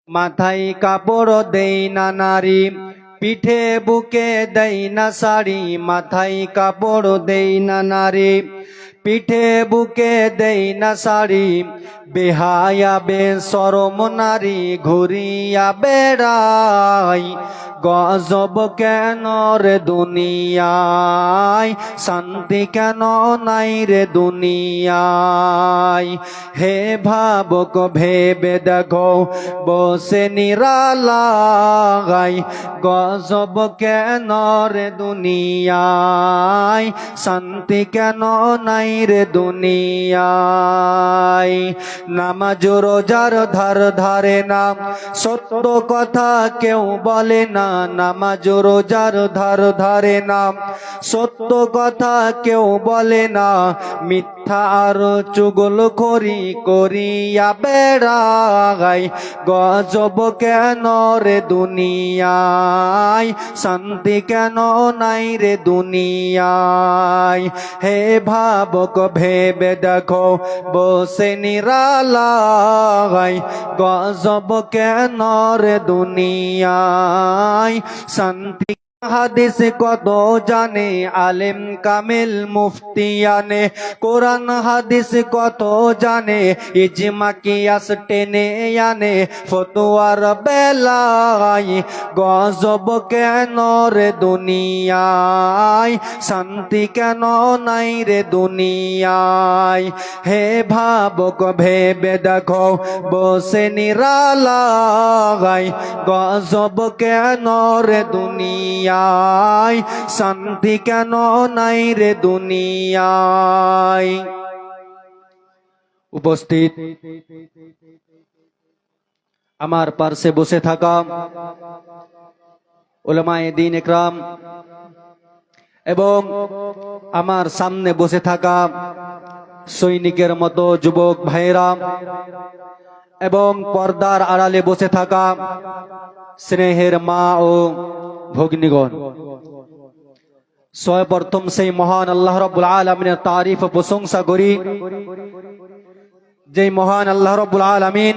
মাথায় কাপড় দেই না নারী, পিঠে বুকে দেই না শাড়ি। মাথায় কাপড় দেই না নারী, পিঠে বুকে দেই না শাড়ি। বেহায়া বেশরম নারী ঘুরিয়া বেড়াই। গজব কেন রে দুনিয়ায়, শান্তি কেন নাই রে দুনিয়ায়। হে ভাবক ভেবে দেখো, বসে নিরালাই। গজব কেন রে দুনিয়ায়, শান্তি কেন নাই রে দুনিয়ায়। নামাজ রোজার ধার ধারে না, সত্য কথা কেউ বলে না। নামাজ রোজার ধার ধারে না, সত্য কথা কেউ বলে না। মিথ্যা আর চুগলখড়ি করিয়া বেড়াই। গজব কেন রে দুনিয়ায়, শান্তি কেন নাই রে দুনিয়ায়। হে ভাবক ভেবে দেখো, বসে নিরালাই। গজব কেন রে দুনিয়ায়, শান্তি। হাদিস কত জানে আলেম কামেল মুফতিয়ানে, কোরআন হাদিস কত জানে ইজমা কিয়াস টেনে আনে। ফতোয়ার বেলায় গজব কেন রে দুনিয়ায়, শান্তি কেন নাই রে দুনিয়ায়। হে ভাবক ভেবে দেখো, বসে নিরালাই। গজব কেন রে দুনিয়ায়, শান্তি কেন নাই রে দুনিয়ায়। উপস্থিত আমার পার্শ্বে বসে থাকা উলামায়ে দ্বীন ইকরাম এবং আমার সামনে বসে থাকা সৈনিকের মতো যুবক ভাইরা এবং পর্দার আড়ালে বসে থাকা স্নেহের মা ও ভগ্নীগণ, সর্বপ্রথম সেই মহান আল্লাহ রাব্বুল আলামিনের তারিফ ও প্রশংসা করি, যে মহান আল্লাহ রাব্বুল আলামিন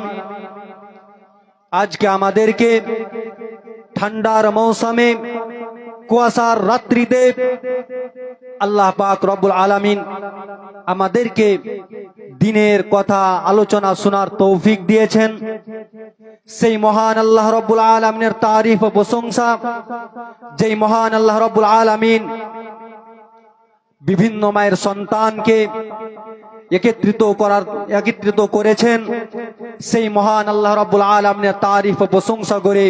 আজকে আমাদেরকে ঠান্ডার মৌসুমে কুয়াশার রাত্রিতে আল্লাহ পাক রব্বুল আলামিন আমাদেরকে দিনের কথা আলোচনা শোনার তৌফিক দিয়েছেন। সেই মহান আল্লাহ রব্বুল আলামিনের তারিফ ও প্রশংসা, যেই মহান আল্লাহ রব্বুল আলামিন বিভিন্ন মায়ের সন্তানকে একত্রিত করেছেন, সেই মহান আল্লাহ রাব্বুল আলামিনের তারিফ ও প্রশংসা করে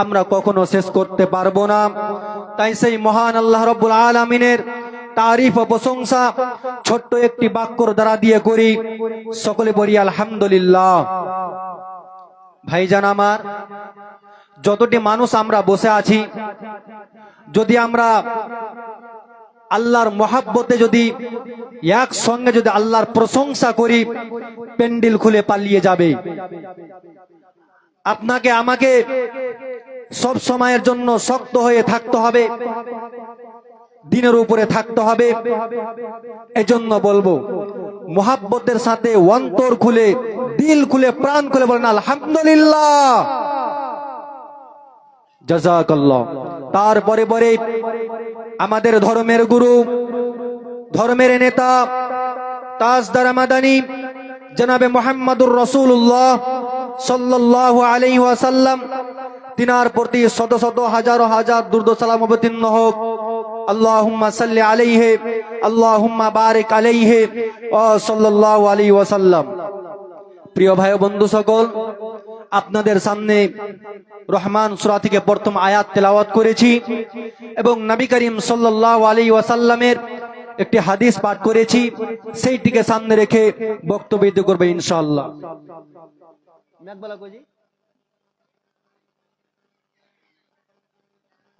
আমরা কখনো শেষ করতে পারবো না। তাই সেই মহান আল্লাহ রাব্বুল আলামিনের তারিফ ও প্রশংসা ছোট্ট একটি বাক্যর দ্বারা দিয়ে করি। সকলে বলি আলহামদুলিল্লাহ। ভাইজান আমার, যতটি মানুষ আমরা বসে আছি, যদি আমরা আল্লাহর মহাব্বতে যদি একসঙ্গে যদি আল্লাহর প্রশংসা করি, প্যান্ডেল খুলে পালিয়ে যাবে। আপনাকে আমাকে সব সময়ের জন্য শক্ত হয়ে থাকতে হবে, দিনের উপরে থাকতে হবে। এজন্য বলবো, মহাব্বতের সাথে অন্তর খুলে, দিল খুলে, প্রাণ খুলে বলেন আলহামদুলিল্লাহ, জাযাকাল্লাহ। তারপরে পরে আমাদের ধর্মের গুরু, ধর্মের নেতা, তাজদার মাদানী জনাবে মুহাম্মদুর রাসূলুল্লাহ সাল্লাল্লাহু আলাইহি ওয়াসাল্লাম, তিনার প্রতি শত শত হাজার হাজার দুরূদ ও সালাম অবতীর্ণ হোক। আল্লাহুম্মা সাল্লি আলাইহি, আল্লাহুম্মা বারিক আলাইহি ওয়া সাল্লাল্লাহু আলাইহি ওয়াসাল্লাম। প্রিয় ভাই ও বন্ধু সকল, আপনাদের সামনে রহমান সূরা থেকে প্রথম আয়াত তেলাওয়াত করেছি এবং নবী করিম সাল্লাল্লাহু আলাইহি ওয়াসাল্লামের একটি হাদিস পাঠ করেছি। সেইটিকে সামনে রেখে বক্তব্য করবে ইনশাআল্লাহ।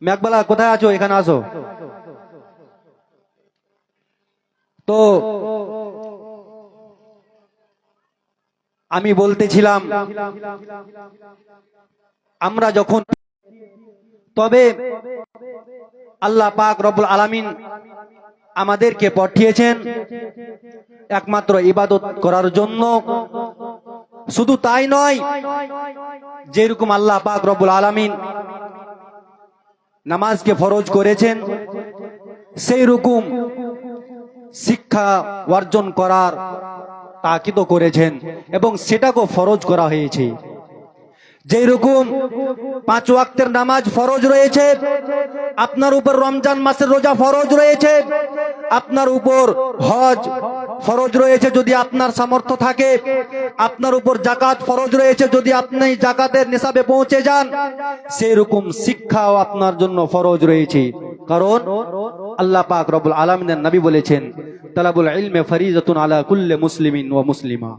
মেঘবালা কোথায় আছো? এখানে আসো। তো আমি বলতেছিলাম, আমরা যখন, তবে আল্লাহ পাক রব্বুল আলামিন আমাদেরকে পাঠিয়েছেন একমাত্র ইবাদত করার জন্য। শুধু তাই নয়, যেরকম আল্লাহ পাক রব্বুল আলামিন নামাজকে ফরজ করেছেন, সেই রকম শিক্ষা অর্জন করার তাকিদ করেছেন এবং সেটাকেও ফরজ করা হয়েছে। যেই রকম 5 ওয়াক্তের নামাজ ফরজ রয়েছে, আপনার উপর রমজান মাসের রোজা ফরজ রয়েছে, আপনার উপর হজ ফরজ রয়েছে যদি আপনার সামর্থ্য থাকে, আপনার উপর যাকাত ফরজ রয়েছে যদি আপনি যাকাতের নিসাবে পৌঁছে যান, সেই রকম শিক্ষাও আপনার জন্য ফরজ রয়েছে। কারণ আল্লাহ পাক রব্বুল আলামিনের নবী বলেছেন, তালাবুল ইলমে ফরিজাতুন আলা কুল্লি মুসলিমিন ওয়া মুসলিমা।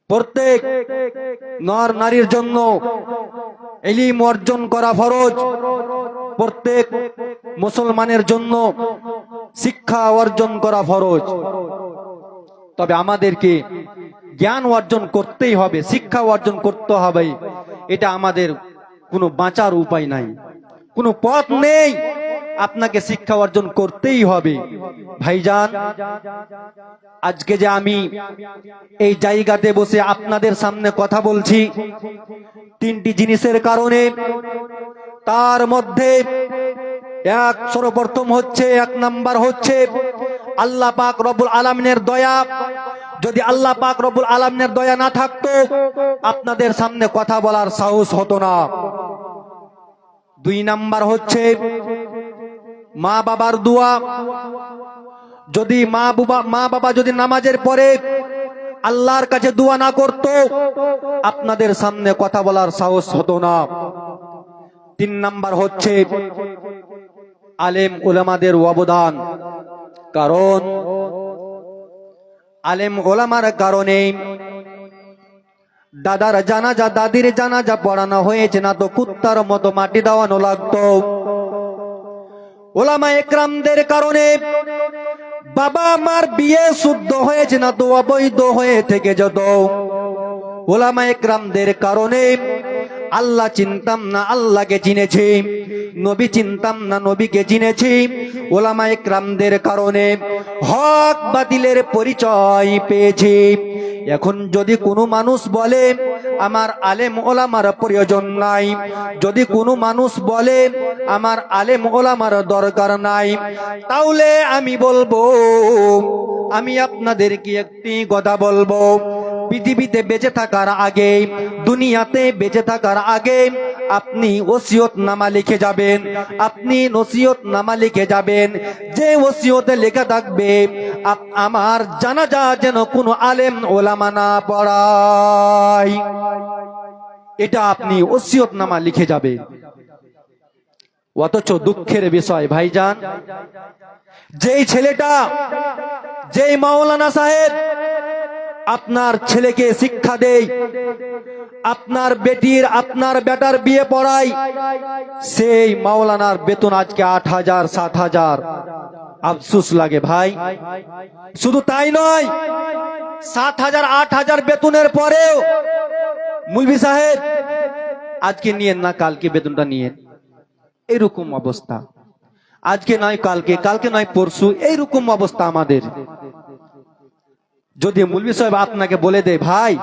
প্রত্যেক নর নারীর জন্য ইলম অর্জন করা ফরজ, প্রত্যেক মুসলমানের জন্য শিক্ষা অর্জন করা ফরজ। তবে আমাদেরকে জ্ঞান অর্জন করতেই হবে, শিক্ষা অর্জন করতে হবে, এটা আমাদের কোনো বাঁচার উপায় নাই, কোনো পথ নেই, আপনাকে শিক্ষা অর্জন করতেই হবে। ভাইজান, আজকে যে আমি এই জায়গাতে বসে আপনাদের সামনে কথা বলছি 3টি জিনিসের কারণে। তার মধ্যে সর্বপ্রথম হচ্ছে, 1 নাম্বার হচ্ছে আল্লাহ পাক রব্বুল আলামিনের দয়া। যদি আল্লাহ পাক রব্বুল আলামিনের দয়া না থাকতো, আপনাদের সামনে কথা বলার সাহস হতো না। 2 নাম্বার হচ্ছে মা বাবার দোয়া। যদি মা বাবা যদি নামাজের পরে আল্লাহর কাছে দোয়া না করত, আপনাদের সামনে কথা বলার সাহস হতো না। 3 নাম্বার হচ্ছে আলেম উলামাদের অবদান। কারণ আলেম উলামার কারণে দাদার জানাজা দাদির জানাজা পড়ানো হয়েছে, না তো কুত্তার মতো মাটি দেওয়ানো লাগতো। উলামা একরামদের কারণে বাবা মার বিয়ে শুদ্ধ হয়েছে, না তো অবৈধ হয়ে থেকে যেত। উলামা একরামদের কারণে আল্লাহ চিনতাম না, আল্লাহকে চিনেছি, নবী চিনতাম না, নবীকে চিনেছি। উলামা একরামদের কারণে হক বাতিলের পরিচয় পেয়েছি। এখন যদি কোনো মানুষ বলে আমার আলেম ওলামার প্রয়োজন নাই, যদি কোনো মানুষ বলে আমার আলেম ওলামার দরকার নাই, তাহলে আমি বলবো, আমি আপনাদেরকে একটি কথা বলবো, পৃথিবীতে বেঁচে থাকার আগে, দুনিয়াতে বেঁচে থাকার আগে আপনি ওসিয়তনামা লিখে যাবেন, আপনি নসিহতনামা লিখে যাবেন। যে ওসিয়তে লেখা থাকবে আমার জানাজা যেন কোনো আলেম ওলামা না পড়ায়, এটা আপনি ওসিয়তনামা লিখে যাবেন। অথচ দুঃখের বিষয় ভাইজান, যেই ছেলেটা, যেই মাওলানা সাহেব আপনার ছেলেকে শিক্ষা দেয়, আপনার বেটির আপনার বেটার বিয়ে পড়ায়, সেই মাওলানার বেতন আজকে 8,000 7,000। আফসোস লাগে ভাই। শুধু তাই নয়, 7,000 8,000 বেতনের পরেও মুলবি সাহেব আজকে নিয়েন না, কালকে বেতনটা নিয়েন, এরকম অবস্থা। আজকে নয় কালকে, কালকে নয় পরশু, এইরকম অবস্থা আমাদের। যদি মুলবি সাহেব আপনাকে বলে দেয় ভাই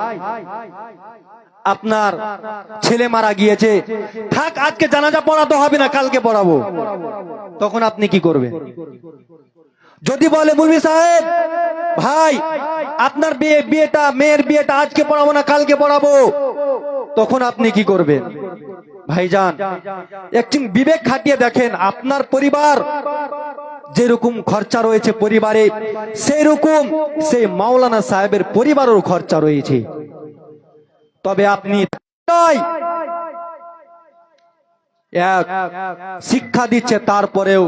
আপনার ছেলে মারা গিয়েছে, থাক আজকে জানাজা পড়াতে হবে না, কালকে পড়াবো, তখন আপনি কি করবেন? যদি বলে মুলবি সাহেব ভাই আপনার বিয়েটা মেয়ের বিয়েটা আজকে পড়াবো না, কালকে পড়াবো, তখন আপনি কি করবেন? ভাইজান, একটু বিবেক খাটিয়ে দেখেন, আপনার পরিবার যেরকম খরচা রয়েছে পরিবারে, সেই রকম সেই মাওলানা সাহেবের পরিবারের খরচা রয়েছে। তবে আপনি শিক্ষা দিচ্ছে, তারপরেও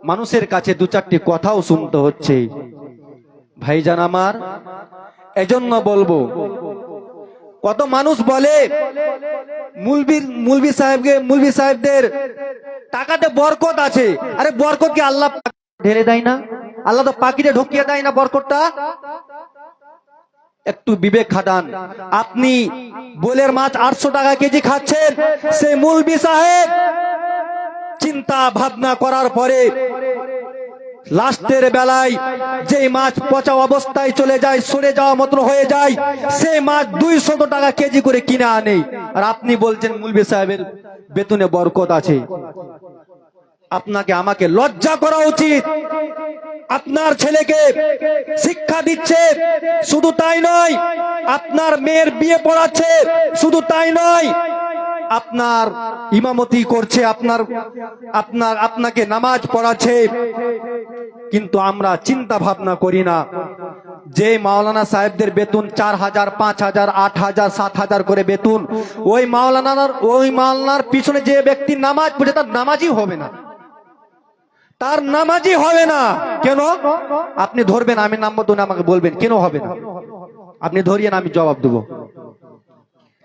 মানুষের কাছে 2-4টি কথাও শুনতে হচ্ছে। ভাইজান আমার, এজন্য বলবো, কত মানুষ বলে মুলবি সাহেবদের টাকাতে বরকত আছে। আরে বরকত কি আল্লাহ ঢেলে দেয় না? আল্লাহ তো পাখিতে ঢুকিয়ে দেয় না বরকতটা? একটু বিবেক খাটান। আপনি বোলের মাছ 800 টাকা কেজি খাচ্ছেন, সেই মুলবি সাহেব চিন্তা ভাবনা করার পরে লাস্টের বেলায় যে মাছ পচা অবস্থায় চলে যায়, সরে যাওয়া মতন হয়ে যায়, সেই মাছ 200 টাকা কেজি করে কিনে আনে। আর আপনি বলছেন মুলবি সাহেবের বেতনে বরকত আছে। আপনাকে আমাকে লজ্জা করা উচিত। আপনার ছেলেকে শিক্ষা দিচ্ছে, শুধু তাই নয়, আপনার মেয়ের বিয়ে পড়াচ্ছে, শুধু তাই নয়, আপনার ইমামতি করছে, আপনাকে নামাজ পড়াচ্ছে। কিন্তু আমরা চিন্তা ভাবনা করি না যে মাওলানা সাহেবদের বেতন 4000, 5000, 8000, 7000 করে বেতন, ওই মাওলানার পিছনে যে ব্যক্তি নামাজ পড়ে তার নামাজই হবে না, তার নামাজই হবে না। কেন? আপনি ধরবেন, আমি নাম বলবো, আমাকে বলবেন কেন হবে না। আপনি ধরিয়েন, আমি জবাব দেব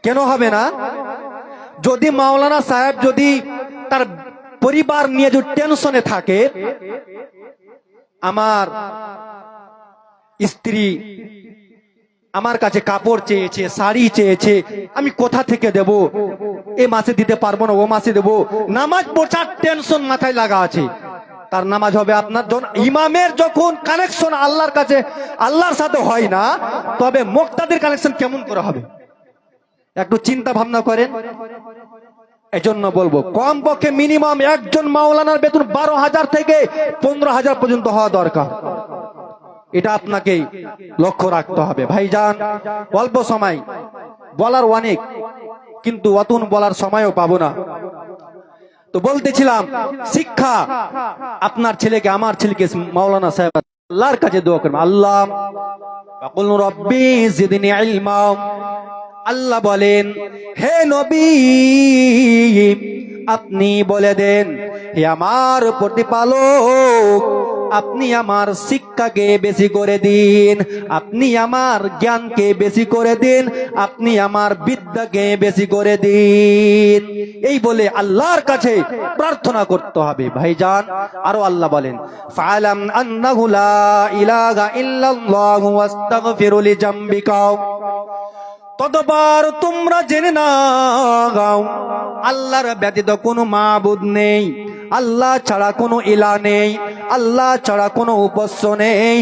কেন হবে না। যদি মাওলানা সাহেব যদি তার পরিবার নিয়ে যদি টেনশনে থাকে, আমার স্ত্রী আমার কাছে কাপড় চেয়েছে, শাড়ি চেয়েছে, আমি কোথা থেকে দেব, এ মাসে দিতে পারবো না, ও মাসে দেবো, নামাজ পড়ার টেনশন মাথায় লাগা আছে, তার নামাজ হবে আপনার। ইমামের যখন কানেকশন আল্লাহর কাছে, আল্লাহর সাথে হয় না, তবে মুক্তাদের কানেকশন কেমন করে হবে? একটু চিন্তা ভাবনা করেন। এজন্য বলবো, কমপক্ষে মিনিমাম একজন মাওলানার বেতন 12,000 থেকে 15,000 পর্যন্ত হওয়া দরকার। এটা আপনাকে লক্ষ্য রাখতে হবে। ভাইজান, অল্প সময়, বলার অনেক, কিন্তু অতন বলার সময়ও পাবো না। তো বলতেছিলাম, শিক্ষা আপনার ছেলেকে, আমার ছেলেকে মাওলানা সাহেব আল্লাহর কাছে দোয়া করবেন, আল্লাহ ওয়াকুল রব্বি জিদনি ইলমা। আল্লাহ বলেন, হে নবী আপনি বলে দেন, হে আমার প্রতিপালক, আপনি আমার শিক্ষাকে বেশি করে দিন, আপনি আমার জ্ঞানকে বেশি করে দিন, আপনি আমার বিদ্যাকে বেশি করে দিন। এই বলে আল্লাহর কাছে প্রার্থনা করতে হবে। ভাইজান, আরো আল্লাহ বলেন, ফালাম আন্নাহু লা ইলাহা ইল্লাল্লাহু ওয়াস্তাগফিরু লিজামবিকা। ততবার তোমরা জেনে নাও, আল্লাহর ব্যতীত কোনো মাবুদ নেই, আল্লাহ ছাড়া কোনো ইলাহ নেই, আল্লাহ ছাড়া কোনো উপাস্য নেই।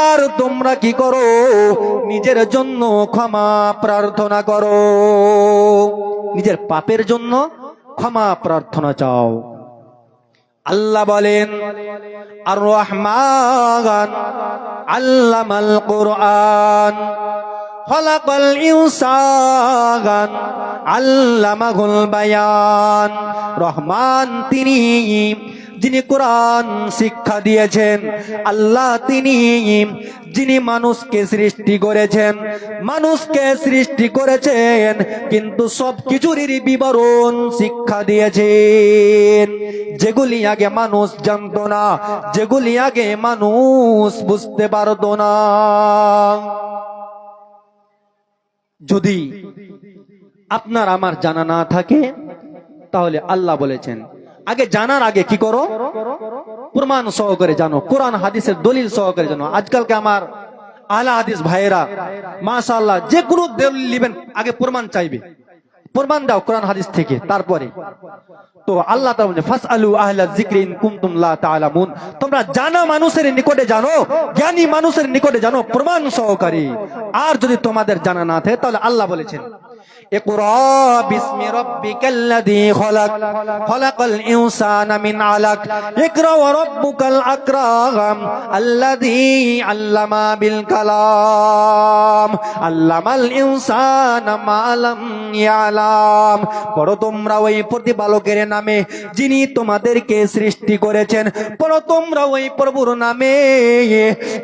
আর তোমরা কি করো? নিজের জন্য ক্ষমা প্রার্থনা করো, নিজের পাপের জন্য ক্ষমা প্রার্থনা চাও। আল্লাহ বলেন, আর রহমান আল্লামাল কুরআন খলাকাল ইনসান আল্লামাহুল বায়ান। রহমান তিনি, যিনি কোরআন শিক্ষা দিয়েছেন। আল্লাহ তিনি, যিনি মানুষকে সৃষ্টি করেছেন। মানুষকে সৃষ্টি করেছেন, কিন্তু সব কিছুরই বিবরণ শিক্ষা দিয়েছেন, যেগুলি আগে মানুষ জানতো না, যেগুলি আগে মানুষ বুঝতে পারতো না। যদি আপনার আমার জানা না থাকে, তাহলে আল্লাহ বলেছেন আগে জানার আগে কি করো? প্রমাণ সহকারে জানো, কোরআন হাদিসের দলিল সহকারে জানো। আজকালকে আমার আহলে হাদিস ভাইয়েরা মাশাআল্লাহ যে কোনো দলিল নেবেন, আগে প্রমাণ চাইবে, প্রমাণ দাও কোরআন হাদিস থেকে, তারপরে। তো আল্লাহ তাআলা বলেন, ফাসআলু আহলা যিকরি ইন কুনতুম লা তাআলামুন। তোমরা জানা মানুষের নিকটে জানো, জ্ঞানী মানুষের নিকটে জানো প্রমাণ সহকারে। আর যদি তোমাদের জানা না থাকে, তাহলে আল্লাহ বলেছেন, ইকরা বিসমি রাব্বিকাল্লাযী খলাক খলাকাল ইনসানা মিন আলাক ইকরা ওয়া রাব্বুকাল আকরাম আল্লাযী আল্লামা বিল কালাম আল্লামাল ইনসানা মা লাম ইয়ালাম। পড়ো তোমরা ওই প্রতিপালকের নামে, যিনি তোমাদেরকে সৃষ্টি করেছেন। পড়ো তোমরা ওই প্রভুর নামে,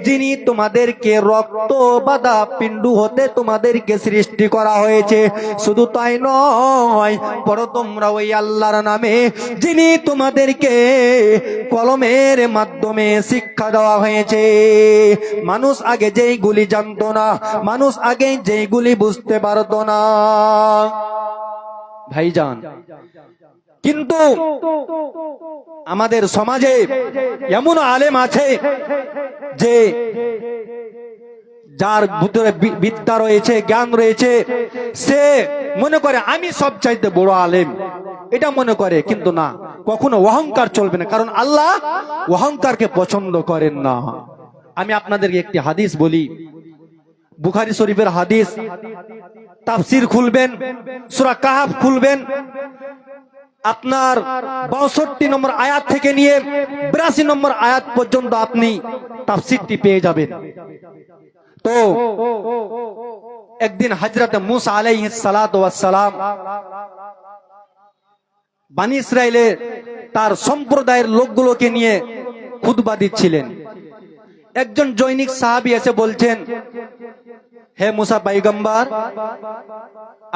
যিনি তোমাদেরকে রক্ত বাঁধা পিণ্ডু হতে তোমাদেরকে সৃষ্টি করা হয়েছে। শুধু তাই নয়, পড়ো তোমরা ওই আল্লাহর নামে, যিনি তোমাদেরকে কলমের মাধ্যমে শিক্ষা দেওয়া হয়েছে। মানুষ আগে যেইগুলি জানতো না, মানুষ আগে যেইগুলি বুঝতে পারতো না। ভাইজান, কিন্তু আমাদের সমাজে এমন আলেম আছে যে যার ভিতরে বিদ্যা রয়েছে, জ্ঞান রয়েছে, সে মনে করে আমি সব চাইতে বড় আলেম, এটা মনে করে। কিন্তু না, কখনো অহংকার চলবে না, কারণ আল্লাহ অহংকারকে পছন্দ করেন না। আমি আপনাদেরকে একটি হাদিস বলি, বুখারী শরীফের হাদিস। তাফসীর খুলবেন, সূরা কাহফ খুলবেন, আপনার ৬২ নম্বর আয়াত থেকে নিয়ে ৮২ নম্বর আয়াত পর্যন্ত আপনি তাফসীরটি পেয়ে যাবেন। তো একদিন হযরত মূসা আলাইহিস সালাতু ওয়াস সালাম বনী ইসরাইলের তার সম্প্রদায়ের লোকগুলোকে নিয়ে খুতবা দিচ্ছিলেন। একজন জৈনিক সাহাবী এসে বলছেন, হে মুসা পয়গম্বর,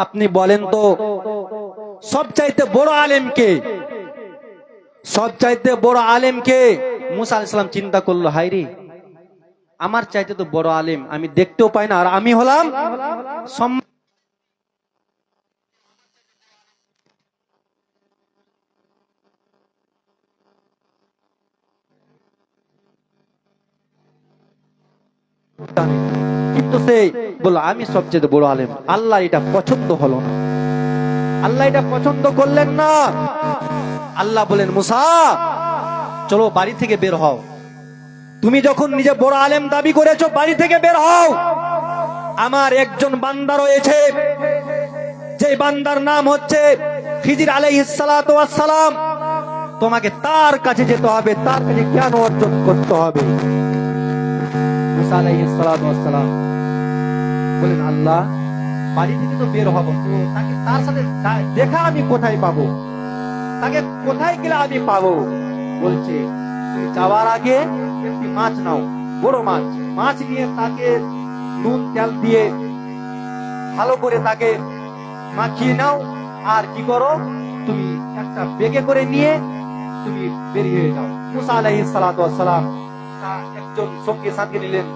আপনি বলেন তো সবচাইতে বড় আলেম কে? সবচাইতে বড় আলেম কে? মুসা আলাইহিস সালাম চিন্তা করলো, হায়রে, আমার চাইতে তো বড় আলেম আমি দেখতেও পাই না, আর আমি হলাম কিন্তু সে বলল আমি সবচেয়ে বড় আলেম। আল্লাহ এটা পছন্দ হলো না, আল্লাহ এটা পছন্দ করলেন না। আল্লাহ বলেন, মুসা চলো বাড়ি থেকে বের হও, তুমি যখন নিজে বড় আলেম দাবি করেছো, বাড়ি থেকে বের হও। আমার একজন বান্দা রয়েছে, যে বান্দার নাম হচ্ছে খিজির আলাইহিস সালাতু ওয়াস সালাম, তোমাকে তার কাছে যেতে হবে, তার কাছে জ্ঞান অর্জন করতে হবে। মুসা আলাইহিস সালাতু ওয়াস সালাম বলেন, আল্লাহ বাড়ি থেকে তো বের হব, তো তাকে তার সাথে দেখা আমি কোথায় পাবো? তাকে কোথায় গেলে আমি পাবো? বলছে, তুমি যাওয়ার আগে একটি মাছ নাও, বড় মাছ, মাছ নিয়ে তাকে নুন তেল দিয়ে ভালো করে তাকে মাখিয়ে নাও, আর কি করো, তুমি একটা বেগে করে নিয়ে তুমি বেরিয়ে যাও। মুসা আলাইহিস সালাতু ওয়াস সালাম একজন সঙ্গী সাথে নিলেন,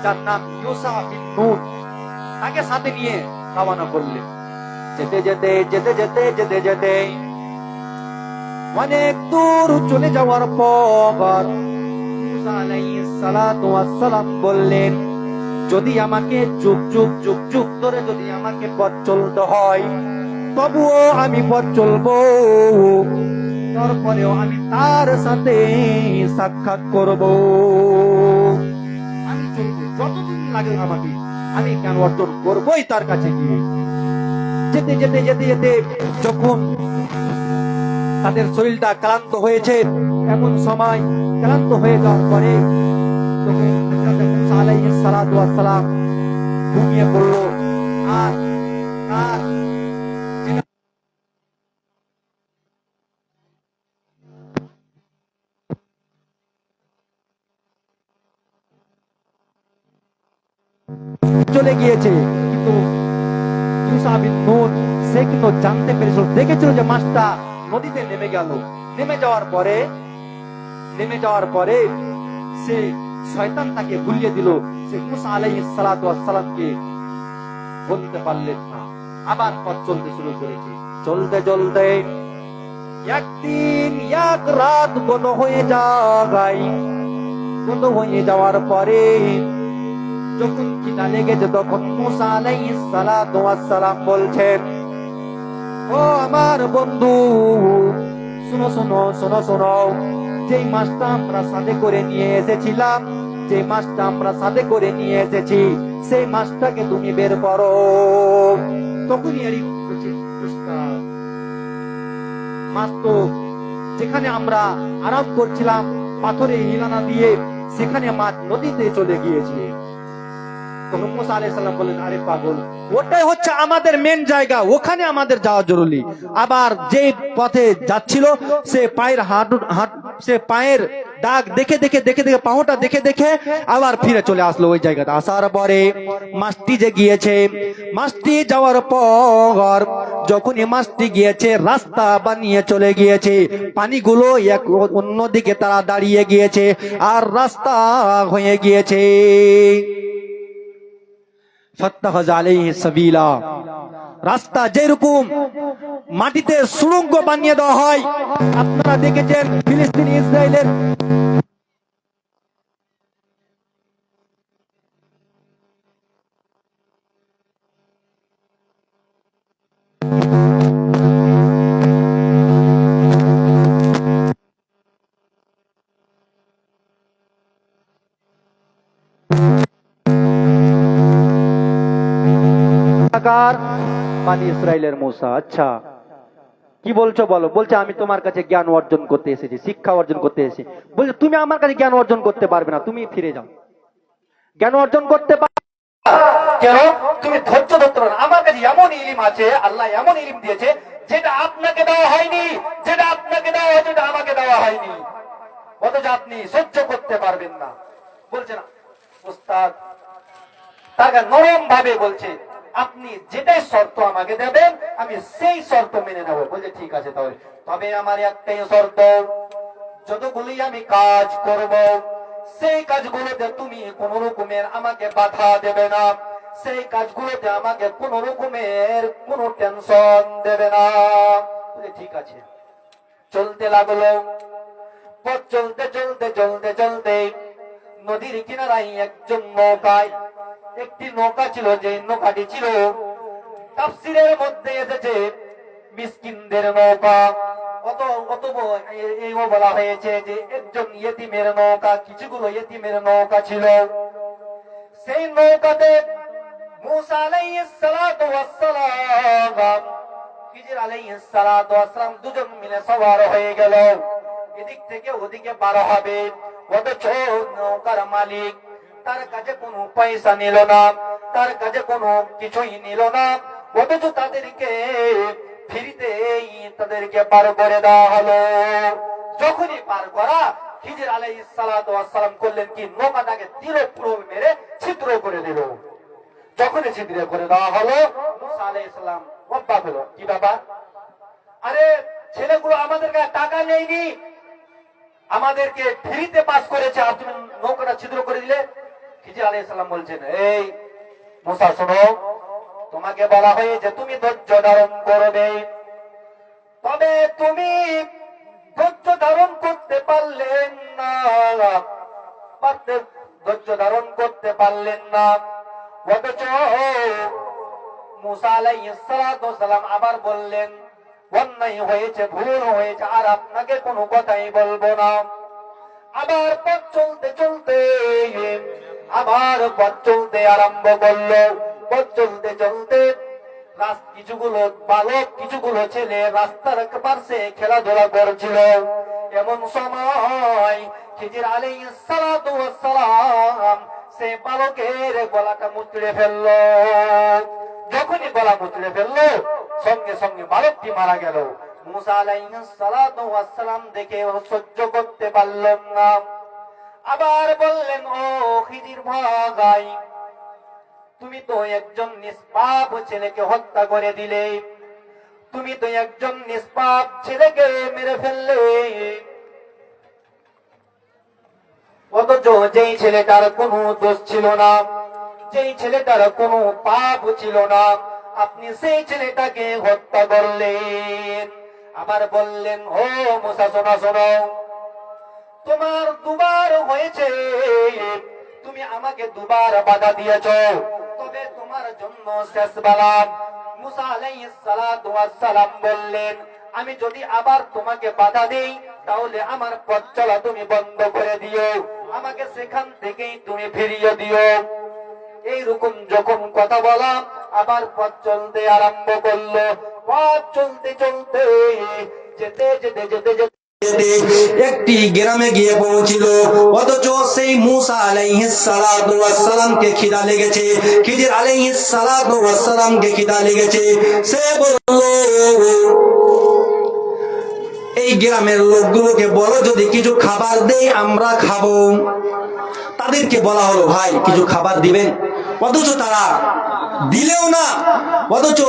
যার নাম ইউসা বিন নূন, তাকে সাথে নিয়ে রওনা করলেন। যেতে যেতে যেতে যেতে যেতে যেতে অনেক দূর চলে যাওয়ার পর মুসা আলাইহিস সালাতু ওয়াস সালাম বললেন, যদি আমাকে যুগ যুগ যুগ যুগ ধরে যদি আমাকে পথ চলতে হয়, তবুও আমি পথ চলবো, তারপরেও আমি তার সাথে সাক্ষাৎ করব। আমি চলবো, যতদিন লাগে আমাকে, আমি জ্ঞান অর্জন করবোই তার কাছে গিয়ে। যেতে যেতে যেতে যেতে যখন তাদের শরীরটা ক্লান্ত হয়েছে, এমন সময় ক্লান্ত হয়ে যাওয়ার পরে তখন হযরত মূসা আলাইহিস সালাতু ওয়াস সালাম ঘুমিয়ে পড়ল। আর চলে গিয়েছে, কিন্তু ইউসা বিন নূন সে কিন্তু জানতে পেরেছিল, দেখেছিল যে মাছটা নদীতে নেমে গেল। নেমে যাওয়ার পরে সে শয়তান তাকে ভুলিয়ে দিল, সে মুসা আলাইহিস সালাতু ওয়াস সালামকে বলতে পারলেন না। আবার পথ চলতে শুরু করেছে। চলতে চলতে একদিন এক রাত গত হয়ে যায়। গত হয়ে যাওয়ার পরে যখন খিদা লেগেছে, তখন মুসা আলাইহিস সালাতু ওয়াস সালাম বলছেন, ও আমার বন্ধু, শোনো শোনো শোনো শোনো, যেই মাছটা আমরা সাথে করে নিয়ে এসেছিলাম, যে মাছটা আমরা সাথে করে নিয়ে এসেছি, সেই মাছটাকে তুমি বের করো। তখনই মাছ তো যেখানে আমরা আরাম করছিলাম পাথরে হিলানা দিয়ে, সেখানে মাছ নদীতে চলে গিয়েছে। তখন মুসা আলাইহিস সালাম বললেন, আরে পাগল, ওটাই হচ্ছে আমাদের মেন জায়গা, ওখানে আমাদের যাওয়া জরুরি। আবার যে পথে যাচ্ছিল সে পায়ের দাগ দেখে দেখে দেখে দেখে পাহটা দেখে দেখে আবার ফিরে চলে আসলো ওই জায়গাতে। আসার পরে মাছটি যে গিয়েছে, মাছটি যাওয়ার পর যখনই মাছটি গিয়েছে, রাস্তা বানিয়ে চলে গিয়েছে, পানিগুলো এক অন্যদিকে তারা দাঁড়িয়ে গিয়েছে, আর রাস্তা হয়ে গিয়েছে। ফাত্তাখাযা আলাইহি সাবিলা, রাস্তা যেরকম মাটিতে সুড়ঙ্গ বানিয়ে দেওয়া হয়, আপনারা দেখেছেন ফিলিস্তিন ইসরায়েলের ইসরায়েলের মূসা। আচ্ছা কি বলছো বলো? বলছে আমি তোমার কাছে জ্ঞান অর্জন করতে এসেছি, শিক্ষা অর্জন করতে এসেছি। বলছে তুমি আমার কাছে জ্ঞান অর্জন করতে পারবে না, তুমি ফিরে যাও। জ্ঞান অর্জন করতে পারবে কেন? তুমি ধৈর্য ধরতে পারো না। আমার কাছে এমন ইলম আছে, আল্লাহ এমন ইলম দিয়েছে যেটা আপনাকে দেওয়া হয়নি, যেটা আপনাকে দেওয়া হয়েছে যেটা আমাকে দেওয়া হয়নি, অথচ আপনি সহ্য করতে পারবেন না। বলছে না উস্তাদ, তাকে নরম ভাবে বলছে আপনি যেটাই শর্ত আমাকে দেবেন আমি সেই শর্ত মেনে নেব। বলছে ঠিক আছে তাহলে, তবে আমার একটাই শর্ত, যতগুলি আমি কাজ করব সেই কাজগুলোতে তুমি কোন রকমের আমাকে বাধা দেবে না, সেই কাজগুলোতে আমাকে কোন রকমের কোন টেনশন দেবে না। বলছে ঠিক আছে। চলতে লাগলো। পথ চলতে চলতে চলতে চলতে নদীর কিনারায় একজন নৌকায়, একটি নৌকা ছিল, যে নৌকাটি ছিল তাফসীরের মধ্যে এসেছে মিসকিনদের নৌকা। এই বলা হয়েছে যে একজন ইয়েতিমের নৌকা, কিছুগুলো ইয়েতিমের নৌকা ছিল। সেই নৌকাতে মূসা আলাইহিস সালাতু ওয়াস সালাম, খিজির আলাইহিস সালাতু ওয়াস সালাম দুজন মিলে সওয়ার হয়ে গেল। এদিক থেকে ওদিকে পার হবে, অথচ নৌকার মালিক তার কাছে কোনো পয়সা নিল না, তার কাছে কোনো কিছুই নিল না, অথচ তাদেরকে ফ্রিতেই তাদেরকে পার করে দেওয়া হলো। যখনই পার করা, খিজির আলাইহিস সালাতু ওয়াস সালাম করলেন কি, নৌকাটাকে তীর পুরো মেরে ছিদ্র করে দিল। যখনই ছিদ্র করে দেওয়া হলো, মূসা আলাইহিস সালাম অবাক হলো, কি ব্যাপার? আরে ছেলেগুলো আমাদের কাছে টাকা নেয়নি, আমাদেরকে ফ্রিতে পাস করেছে, আর তুমি নৌকাটা ছিদ্র করে দিলে। খিজির আলাইহিস সালাম বলছেন, এই মূসা শোনো, তোমাকে বলা হয়েছে তুমি ধৈর্য ধারণ করবে, তবে তুমি ধৈর্য ধারণ করতে পারলেন না, ধৈর্য ধারণ করতে পারলেন না। অথচ মূসা আলাইহিস সালাম আবার বললেন, অন্যায় হয়েছে, ভুল হয়েছে, আর আপনাকে কোনো কথাই বলবো না। আবার পথ চলতে চলতে আরম্ভ করলো। পথ চলতে চলতে কিছুগুলো বালক, কিছুগুলো ছেলে রাস্তার পাশে খেলাধুলা করছিল। এমন সময় খিজির আলাইহিস সালাতু ওয়াস সালাম সে বালকের গলাটা মুচড়ে ফেললো। যখনই গলা মুচড়ে ফেললো, সঙ্গে সঙ্গে বালকটি মারা গেল। মূসা আলাইহিস সালাতু ওয়াস সালাম দেখে সহ্য করতে পারলেন না। আবার বললেন, ও খিজির ভাই, তুমি তো একজন নিষ্পাপ ছেলেকে হত্যা করে দিলে, তুমি তো একজন নিষ্পাপ ছেলেকে মেরে ফেললে, অথচ যেই ছেলেটার কোনো দোষ ছিল না, যেই ছেলেটার কোনো পাপ ছিল না, আপনি সেই ছেলেটাকে হত্যা করলেন। আবার বললেন, ও মূসা শোনো শোনো, তোমার দুবার হয়েছে, তুমি আমাকে দুবার বাধা দিয়েছ, তবে তোমার জন্য শেষ বেলা। মূসা আলাইহিস সালাতু ওয়াস সালাম বললেন, আমি যদি আবার তোমাকে বাধা দেই তাহলে আমার পথ চলা তুমি বন্ধ করে দিও, আমাকে সেখান থেকেই তুমি ফিরিয়ে দিও। এইরকম যখন কথা বলা, আবার পথ চলতে আরম্ভ করলো। পথ চলতে চলতে যেতে যেতে যেতে যেতে একটি গ্রামে গিয়ে পৌঁছিল। অথচ সেই মূসা আলাইহিস সালাতু ওয়াস সালামকে খিদা লেগেছে, খিজির আলাইহিস সালাতু ওয়াস সালামকে খিদা লেগেছে। সে বলল, এই গ্রামের লোকগুলোকে বলো যদি কিছু খাবার দেই আমরা খাবো। তাদেরকে বলা হলো, ভাই কিছু খাবার দিবেন, অথচ তারা দিলেও না, অথচ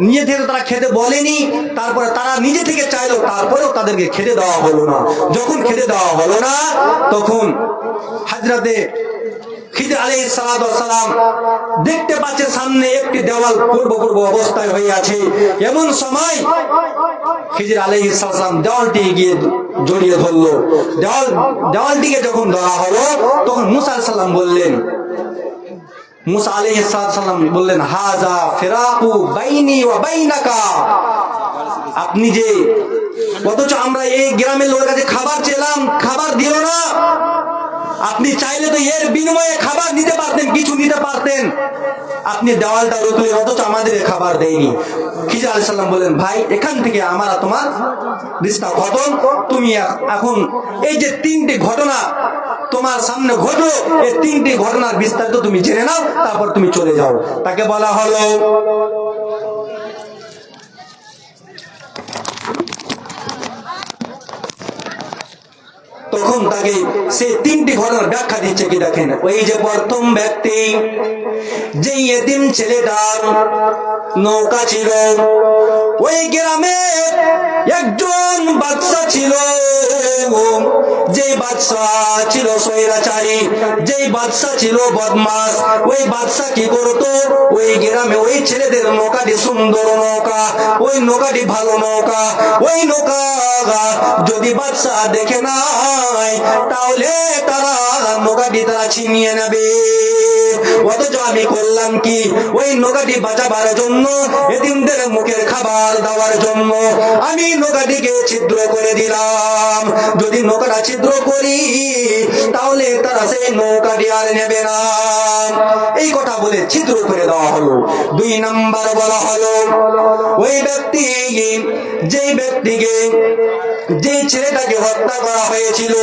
নিজে থেকে তারা খেতে বলেনি। তারপরে তারা নিজে থেকে চাইলো, তারপরেও তাদেরকে খেতে দেওয়া হলো না। যখন খেতে দেওয়া হলো না, তখন হযরতে খিজির আলাইহিস সালাতু ওয়াস সালাম দেখতে পাচ্ছে সামনে একটি দেওয়াল পূর্ব পূর্ব অবস্থায় হয়ে আছে। এমন সময় খিজির আলাইহিস সালাম দেওয়ালটি গিয়ে জড়িয়ে ধরলো। দেওয়ালটিকে যখন ধরা হলো, তখন মূসা আলাইহিস সালাম বললেন, মূসা আলাইহিস সালাম বললেন, হাযা ফিরাকু বাইনি ওয়া বাইনাকা, আপনি যে, অথচ আমরা এই গ্রামের লোকের কাছে খাবার চেলাম, খাবার দিল না। আপনি চাইলে তো এর বিনিময়ে খাবার নিতে পারতেন, কিছু নিতে পারতেন। আপনি দেওয়ালটা রুখলেন, অথচ আমাদের খাবার দেয়নি। খিজির আলাইহিস সালাম বলেন, ভাই এখান থেকে আমার আর তোমার রিশতা খতম, তুমি এখন এই যে তিনটি ঘটনা তোমার সামনে ঘটলো, এই তিনটি ঘটনার বিস্তারিত তুমি জেনে নাও, তারপর তুমি চলে যাও। তাকে বলা হলো, তখন তাকে সেই তিনটি ঘটনার ব্যাখ্যা দিচ্ছে কি দেখেন। ওই যে প্রথম ব্যক্তি, যে এতিম ছেলেটার নৌকা ছিল, ওই গ্রামে একজন বাদশা ছিল, যে বাদশা ছিল স্বৈরাচারী, যে বাদশা ছিল বদমাশ। ওই বাদশা কি করতো, ওই গ্রামে ওই ছেলেদের নৌকাটি সুন্দর নৌকা, ওই নৌকাটি ভালো নৌকা, ওই নৌকা যদি বাদশা দেখে নাই তাহলে তারা নৌকাটি তারা ছিনিয়ে নেবে। অথচ আমি করলাম কি, ওই নৌকাটি বাঁচাবার জন্য, এতিমদের মুখের খাবার দেওয়ার জন্য আমি নৌকাটিকে ছিদ্র করে দিলাম। যদি নৌকাটা ছিদ্র করি তাহলে তারা সেই নৌকাটি আর নেবে না। এই কথা বলে ছিদ্র করে দেওয়া হলো। 2 নাম্বার বলা হলো, ওই ব্যক্তি, যেই ব্যক্তিকে, যে ছেলেটাকে হত্যা করা হয়েছিল,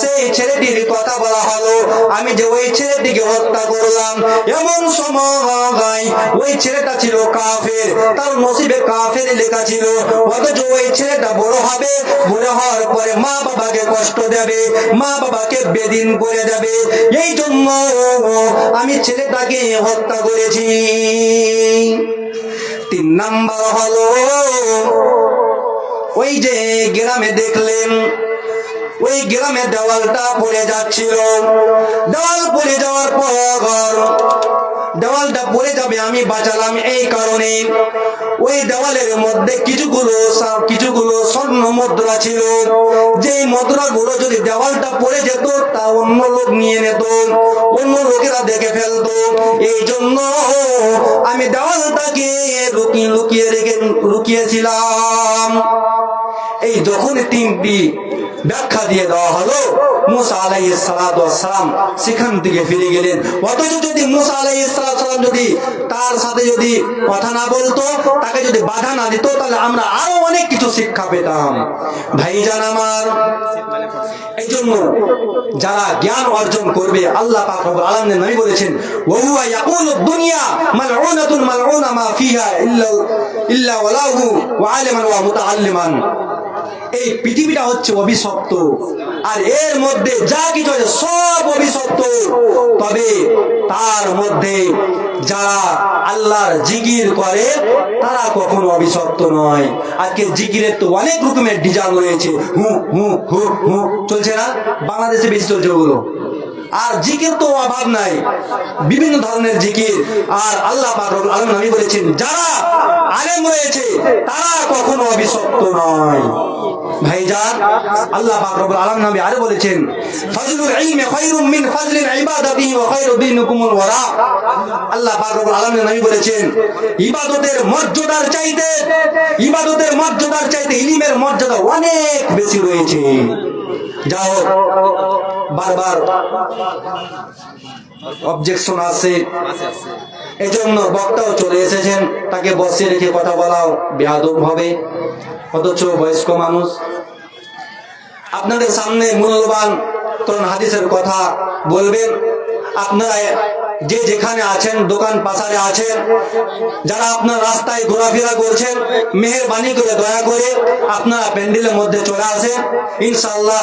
সেই ছেলেটির কথা বলা হলো, আমি যে ওই ছেলেটিকে হত্যা করলাম, এমন সময় ওই ছেলেটা ছিল কাফের, তার নসিবে কাফের লেখা ছিল। অথচ ওই ছেলেটা বড় হবে, বড় হওয়ার পরে মা বাবাকে কষ্ট দেবে, মা বাবাকে বেদিন করে দেবে, এই জন্য আমি ছেলেটাকে হত্যা করেছি। 3 নাম্বার হলো, ওই যে গ্রামে দেখলেন ওই গ্রামে দেওয়ালটা পড়ে যাচ্ছিল, দেওয়াল পড়ে যাওয়ার পর দেওয়ালটা পড়ে যাবে আমি বাঁচালাম এই কারণে, ওই দেওয়ালের মধ্যে কিছুগুলো স্বর্ণ মুদ্রা ছিল, যে মুদ্রাগুলো যদি দেওয়ালটা পড়ে যেত তা অন্য লোক নিয়ে নিত, অন্য লোকেরা দেখে ফেলতো। এই জন্য আমি দেওয়ালটাকে লুকিয়েছিলাম। এই যখন 3টি ব্যাখ্যা দিয়ে দেওয়া হলো, মুসা আলাইহিস সালাতু ওয়াস সালাম সেখান থেকে ফিরে গেলেন। অথচ যদি মুসা আলাইহিস সালাতু ওয়াস সালাম যদি তার সাথে যদি কথা না বলতো, তাকে যদি বাধা না দিত, তাহলে আমরা আরো অনেক কিছু শিক্ষা পেতাম। ভাইজান আমার, এই জন্য যারা জ্ঞান অর্জন করবে, আল্লাহ পাক রব্বুল আলামিন নবী বলেছেন, ওয়া হুয়া ইয়াকুলু দুনিয়া মালউনাতুন মালউনা মা ফিহা ইল্লা ওয়ালাহু ওয়া আলিমান ওয়া মুতাআল্লিমান। এই পৃথিবীটা হচ্ছে অভিশপ্ত, আর এর মধ্যে যা কিছু আছে সব অভিশপ্ত, তবে তার মধ্যে যারা আল্লাহর জিকির করে তারা কখনো অভিশপ্ত নয়। আজকে জিকিরের তো অনেক রকমের ডিজাইন রয়েছে, হু হু হু হু চলছে না, বাংলাদেশে বেশি চলছে ওগুলো। আর জিকির তো অভাব নাই, বিভিন্ন ধরনের জিকির। আর আল্লাহ পাক রব্বুল আলামিন নবী বলেছেন, যারা আলেম রয়েছে তারা কখনো অভিশপ্ত নয়। ভাইজান, আল্লাহ পাক রব্বুল আলামিন নবী আরো বলেছেন, ফাজলুল ইলমি খায়রুম মিন ফাজলিল ইবাদাতিহি ওয়া খায়রু দীনুকুমুল ওয়ারা। আল্লাহ পাক রব্বুল আলামিন নবী বলেছেন, ইবাদতের মর্যাদার চাইতে ইলমের মর্যাদা অনেক বেশি রয়েছে। যাও, বারবার অবজেকশন আছে, এজন্য বক্তাও চলে এসেছেন, তাকে বসিয়ে রেখে কথা বলাও বেয়াদব হবে। অথচ বয়স্ক মানুষ আপনাদের সামনে মূল্যবান কোরআন হাদিসের কথা বলবেন। আপনারা যে যেখানে আছেন, দোকান পাশারে আছেন, যারা আপনার রাস্তায় ঘোরাফেরা করছেন, মেহেরবানি করে দয়া করে আপনারা প্যান্ডেলের মধ্যে চলে আসেন। ইনশাআল্লাহ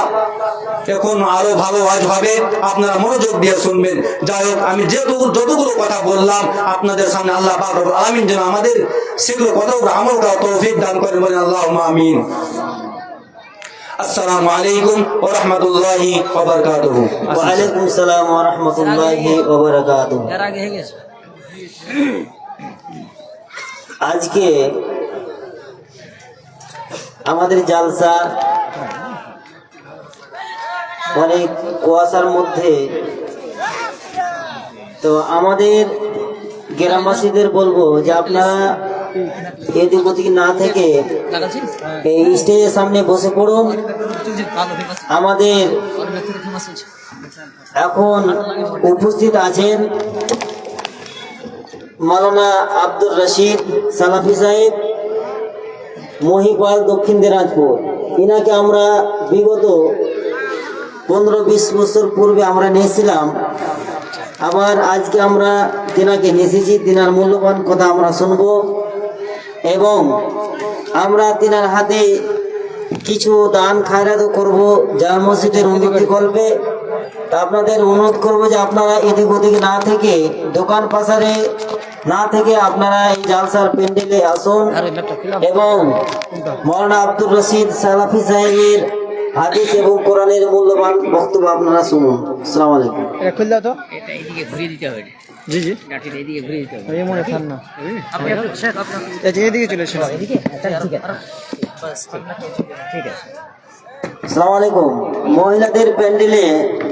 এখন আরো ভালো ওয়াজ হবে, আপনারা মনোযোগ দিয়ে শুনবেন। যাই হোক, আমি যতগুলো কথা বললাম আপনাদের সামনে, আল্লাহ পাক রব্বুল আলামিন যেন আমাদের সেগুলো কথার উপর আমল করার তৌফিক দান করেন, বলেন আল্লাহুম্মা আমিন। আসসালামু আলাইকুম ওয়া রাহমাতুল্লাহি ওয়া বারাকাতুহু। ওয়া আলাইকুম আসসালাম ওয়া রাহমাতুল্লাহি ওয়া বারাকাতুহু। আজকে আমাদের জালসা অনেক কুয়াশার মধ্যে, তো আমাদের গ্রামবাসীদের বলবো যে আপনারা এদিক ওদিক না থেকে এই স্টেজের সামনে বসে পড়ুন। আমাদের এখন উপস্থিত আছেন মাওলানা আব্দুর রশিদ সালাফি সাহেব, মহিপাল, দক্ষিণ দিনাজপুর। ইনাকে আমরা বিগত 15-20 বছর পূর্বে আমরা নিয়েছিলাম, আবার আজকে আমরা তিনাকে নিয়েছি। তিনার মূল্যবান কথা আমরা শুনবো এবং আমরা তিনার হাতে কিছু দান খায়রাত করব, যা মসজিদের উন্নতি করবে। তা আপনাদের অনুরোধ করবো যে আপনারা এদিক ওদিক না থেকে, দোকান পাশারে না থেকে আপনারা এই জালসার প্যান্ডেলে আসুন এবং মৌলানা আব্দুর রশিদ সালাফি সাহেবের হাদিস এবং কোরআনের মূল্যবান বক্তব্য আপনারা শুনুন। আসসালামু আলাইকুম। এটা খুলে দাও তো। এটা এইদিকে ঘুরিয়ে দিতে হবে। জি জি, লাঠিটা এইদিকে ঘুরিয়ে দিতে হবে। এই মনে থাম না, আপনি শেখ আপনার এই যে এদিকে চলে এসো। এদিকে আচ্ছা, ঠিক আছে বাস ঠিক আছে। আসসালামু আলাইকুম। মহিলাদের প্যান্ডেলে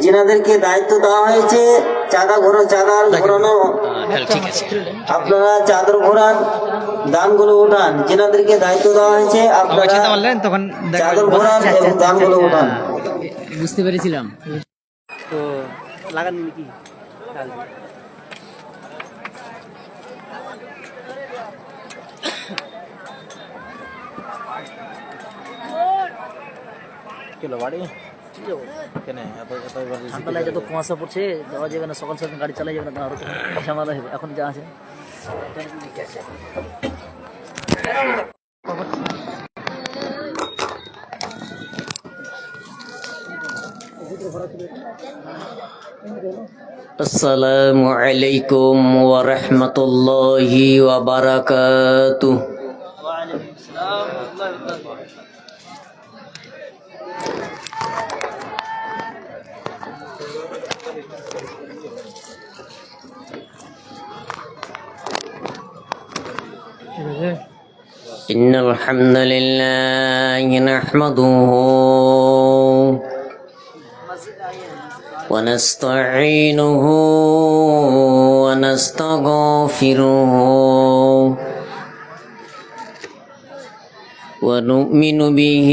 যিনাদেরকে দায়িত্ব দেওয়া হয়েছে চাঁদার ঘোরানো, ঠিক আছে আপনারা চাদর ঘোরান, দানগুলো উঠান। যিনাদেরকে দায়িত্ব দেওয়া হয়েছে আপনারা তখন চাদর ঘোরান এবং দানগুলো উঠান। বুঝতে পেরেছিলাম। তো লাগান কি কিলো বাড়ি কেন ঠান্ডা লাগে, যত কুয়াশা পড়ছে যাওয়া যাবে না, সকাল সকাল গাড়ি চালা যাবে না, আরো ঝামেলা হবে। এখন যা আছে আসসালামু আলাইকুম ওয়া রাহমাতুল্লাহি ওয়া বারাকাতুহু। إن الحمد لله نحمده ونستعينه ونستغفره ونؤمن به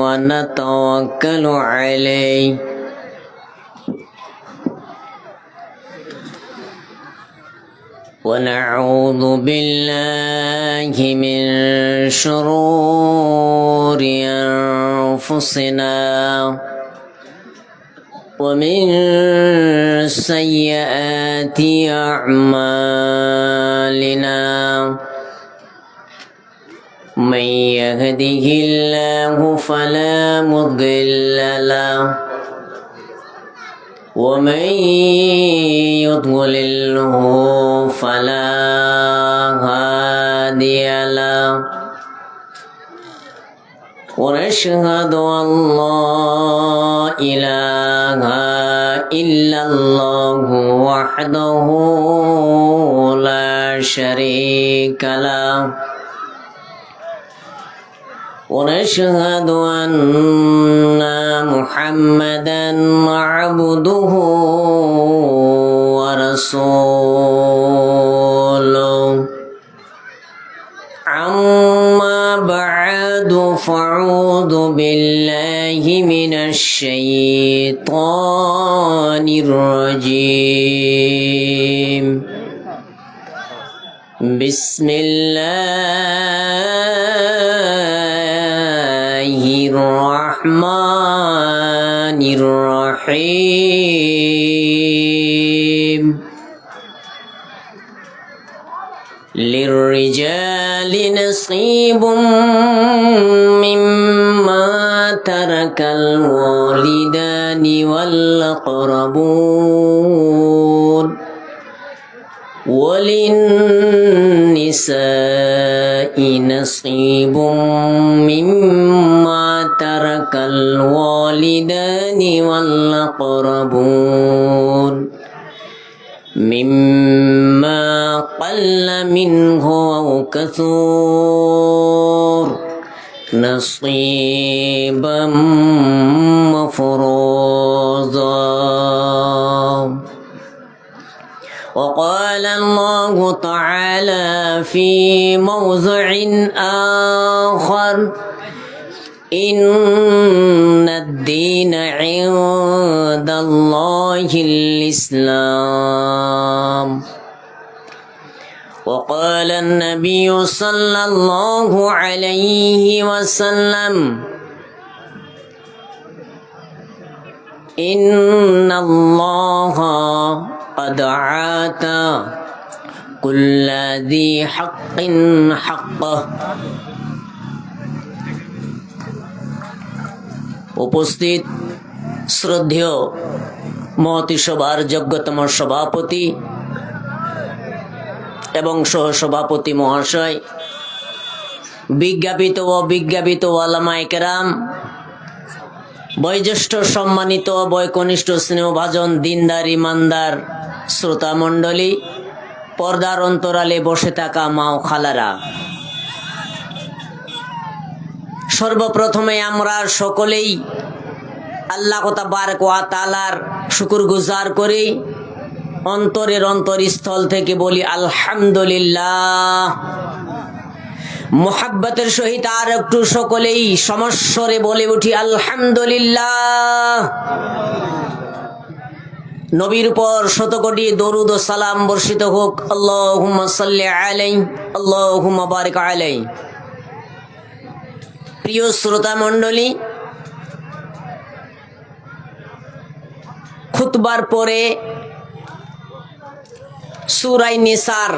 ونتوكل عليه ونعوذ بالله من شرور أنفسنا ومن سيئات أعمالنا من يهده الله فلا مضل له ومن يضلله فلا هادي له ونشهد أن لا إله إلا الله وحده لا شريك له ونشهد أن محمدا عبده ورسوله أما بعد فأعوذ بالله من الشيطان الرجيم بسم الله الرحمن الرحيم للرجال نصيب مما ترك الوالدان والأقربون وللنساء نصيب مما ترك الوالدان والأقربون مما قل منه أو كثور نصيبا مفروضا. وقال الله تعالى في موضع آخر إن الدين عند الله الإسلام وقال النبي صلى الله عليه وسلم إن الله قد عاتى كل ذي حق حقه। উপস্থিত শ্রদ্ধেয় মহতী সভার যোগ্যতম সভাপতি এবং সহসভাপতি মহাশয়, বিজ্ঞাপিত ও বিজ্ঞাপিত ওলামায়ে কেরাম, বয়োজ্যেষ্ঠ সম্মানিত বয়কনিষ্ঠ স্নেহভাজন দিনদার ইমানদার শ্রোতা মণ্ডলী, পর্দার অন্তরালে বসে থাকা মা ও খালারা, সর্বপ্রথমে আমরা সকলেই আল্লাহ তাবারক ওয়া তাআলার শুকরগুজার করি, অন্তরের অন্তরস্থল থেকে বলি আলহামদুলিল্লাহ। মোহাব্বতের সহিত আর একটু সকলেই সমস্বরে বলে উঠি আলহামদুলিল্লাহ। নবীর উপর শতকোটি দরুদ ও সালাম বর্ষিত হোক। আল্লাহুম্মা সাল্লি আলাইহি আল্লাহুম্মা বারিক আলাইহি। প্রিয় শ্রোতা মণ্ডলী, খুতবার পরে সূরা নিসার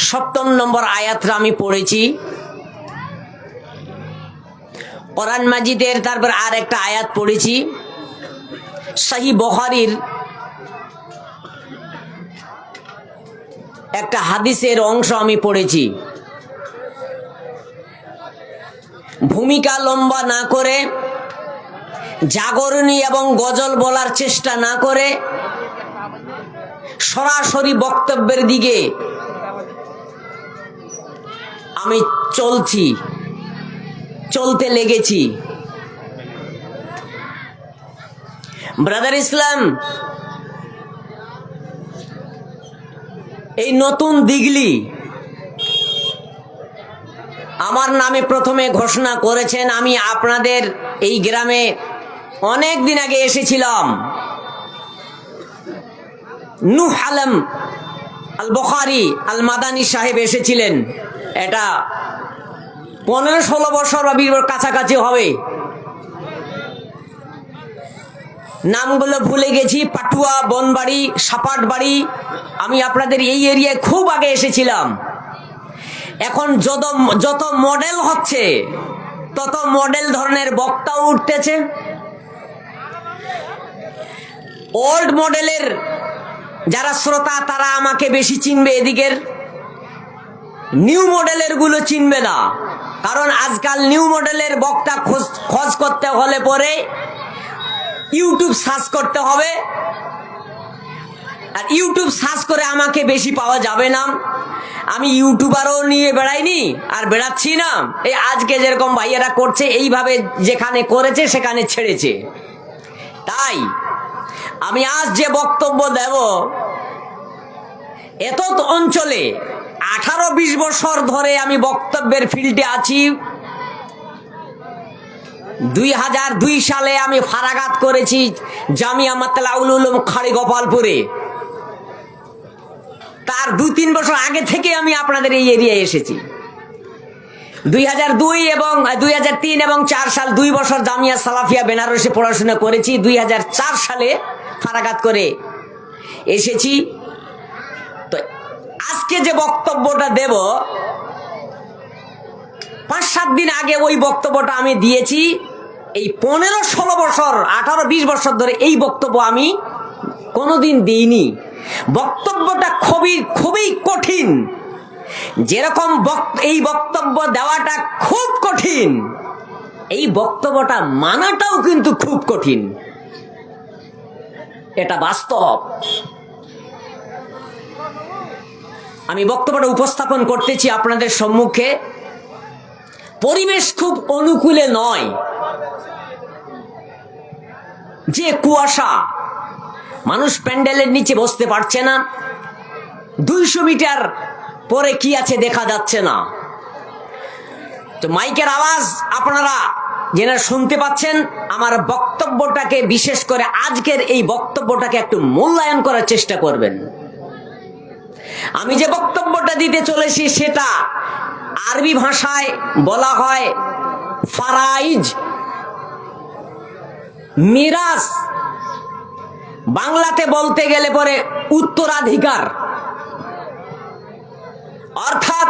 7 নম্বর আয়াতটা আমি পড়েছি। কোরআন মাজিদের তারপর আর একটা আয়াত পড়েছি। সহিহ বুখারীর একটা হাদিসের অংশ আমি পড়েছি। ভূমিকা লম্বা না করে, জাগরণী এবং গজল বলার চেষ্টা না করে, সরাসরি বক্তব্যের দিকে আমি চলতে লেগেছি। ব্রাদার ইসলাম, এই নতুন দিগলি আমার নামে প্রথমে ঘোষণা করেছেন। আমি আপনাদের এই গ্রামে অনেক দিন আগে এসেছিলাম। নূহ আলম আল বুখারী আল মাদানী সাহেব এসেছিলেন। এটা 15-16 বছর বা 20 বছর কাছাকাছি হবে। নামগুলো ভুলে গেছি। পাটুয়া, বনবাড়ি, সাপাটবাড়ি, আমি আপনাদের এই এরিয়ায় খুব আগে এসেছিলাম। এখন যত মডেল হচ্ছে তত মডেল ধরনের বক্তা উঠতেছে। ওল্ড মডেলের যারা শ্রোতা তারা আমাকে বেশি চিনবে, এদিকের নিউ মডেলের গুলো চিনবে না। কারণ আজকাল নিউ মডেলের বক্তা খোঁজ করতে হলে পরে ইউটিউব সার্চ করতে হবে, আর ইউটিউব সার্চ করে আমাকে বেশি পাওয়া যাবে না। আমি ইউটিউবারও নিয়ে বেড়াইনি আর বেড়াচ্ছি না। এই আজকে যেরকম ভাইয়েরা করছে, এইভাবে যেখানে করেছে সেখানে ছেড়েছে। তাই আমি আজ যে বক্তব্য দেব, এত অঞ্চলে 18-20 বছর ধরে আমি বক্তব্যের ফিল্ডে আছি। 2002 সালে আমি ফারাগাত করেছি জামিয়া মাতলাউল উলুম খাড়িগোপালপুরে। তার 2-3 বছর আগে থেকে আমি আপনাদের এই এরিয়ায় এসেছি। 2002 এবং 2003 এবং 4 সাল 2 বছর জামিয়া সালাফিয়া বেনারসে পড়াশোনা করেছি। 2004 সালে ফারাগাত করে এসেছি। তো আজকে যে বক্তব্যটা দেব, 5-7 দিন আগে ওই বক্তব্যটা আমি দিয়েছি। এই 15-16 বছর 18-20 বছর ধরে এই বক্তব্য আমি কোনোদিন দিইনি। বক্তব্যটা খুবই কঠিন। যেরকম এই বক্তব্য দেওয়াটা খুব কঠিন, এই বক্তব্যটা মানাটাও কিন্তু খুব কঠিন। এটা বাস্তব। আমি বক্তব্যটা উপস্থাপন করতেছি আপনাদের সম্মুখে। পরিবেশ খুব অনুকূলে নয়। যে কুয়াশা, মানুষ প্যান্ডেলের নিচে বসতে পারছে না। 200 মিটার পরে কি আছে দেখা যাচ্ছে না। তো মাইকের আওয়াজ আপনারা যারা শুনতে পাচ্ছেন, আমার বক্তব্যটাকে, বিশেষ করে আজকের এই বক্তব্যটাকে একটু মূল্যায়ন করার চেষ্টা করবেন। আমি যে বক্তব্যটা দিতে চলেছি সেটা আরবি ভাষায় বলা হয় ফারাইজ, মিরাস। বাংলাতে বলতে গেলে পরে উত্তরাধিকার। অর্থাৎ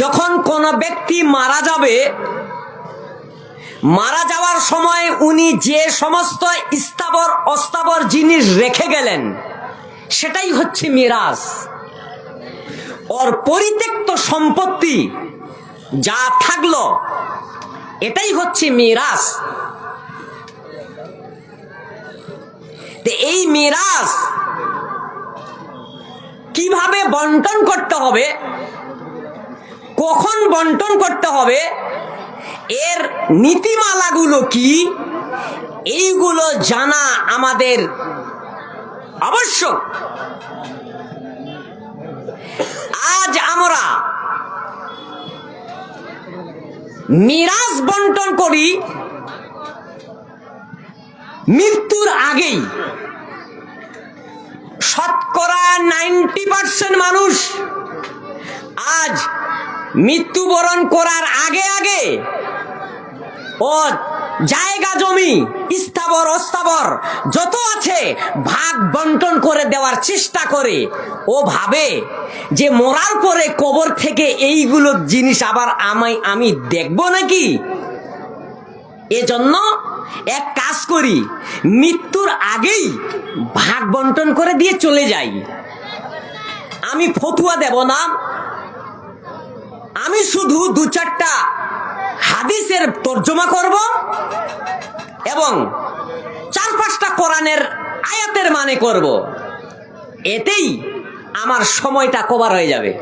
যখন কোন ব্যক্তি মারা যাবে, মারা যাওয়ার সময় উনি যে সমস্ত স্থাবর অস্থাবর জিনিস রেখে গেলেন সেটাই হচ্ছে মিরাস। ওর পরিত্যক্ত সম্পত্তি যা থাকলো এটাই হচ্ছে মিরাস। এই মিরাস কিভাবে বন্টন করতে হবে, কখন বন্টন করতে হবে, এর নীতিমালাগুলো কি, এইগুলো জানা আমাদের আবশ্যক। আজ আমরা মিরাস বন্টন করি মৃত্যুর আগেই। শতকরা 90% মানুষ আজ মৃত্যুবরণ করার আগে আগে ও জায়গা জমি স্থাবর অস্থাবর যত আছে ভাগ বন্টন করে দেওয়ার চেষ্টা করে। ও ভাবে যে মরার পরে কবর থেকে এইগুলো জিনিস আবার আমি দেখবো নাকি। এজন্য এক কাজ করি, মৃত্যুর আগেই ভাগ বন্টন করে দিয়ে চলে যাই। আমি ফতুয়া দেব না, আমি শুধু 2-4টা হাদিসের তর্জমা করব এবং 4-5টা কোরআনের আয়াতের মানে করব। এতেই আমার সময়টা কভার হয়ে যাবে।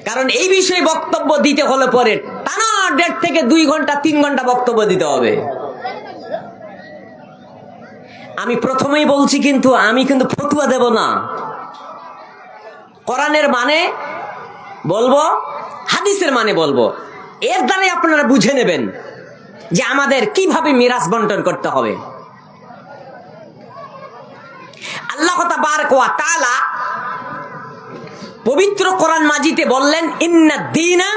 কারণ এই বিষয়ে বক্তব্য দিতে হলে পরে টানা 1.5 থেকে 2 ঘন্টা 3 ঘন্টা বক্তব্য দিতে হবে। আমি প্রথমেই বলছি, কিন্তু আমি কিন্তু ফতুয়া দেব না। কোরআনের মানে বলবো, হাদিসের মানে বলবো। এর দ্বারাই আপনারা বুঝে নেবেন যে আমাদের কিভাবে মিরাস বন্টন করতে হবে। আল্লাহ তাবারক ওয়া তাআলা পবিত্র কোরআন মাজিদে বললেন, ইন্নাদ দীনা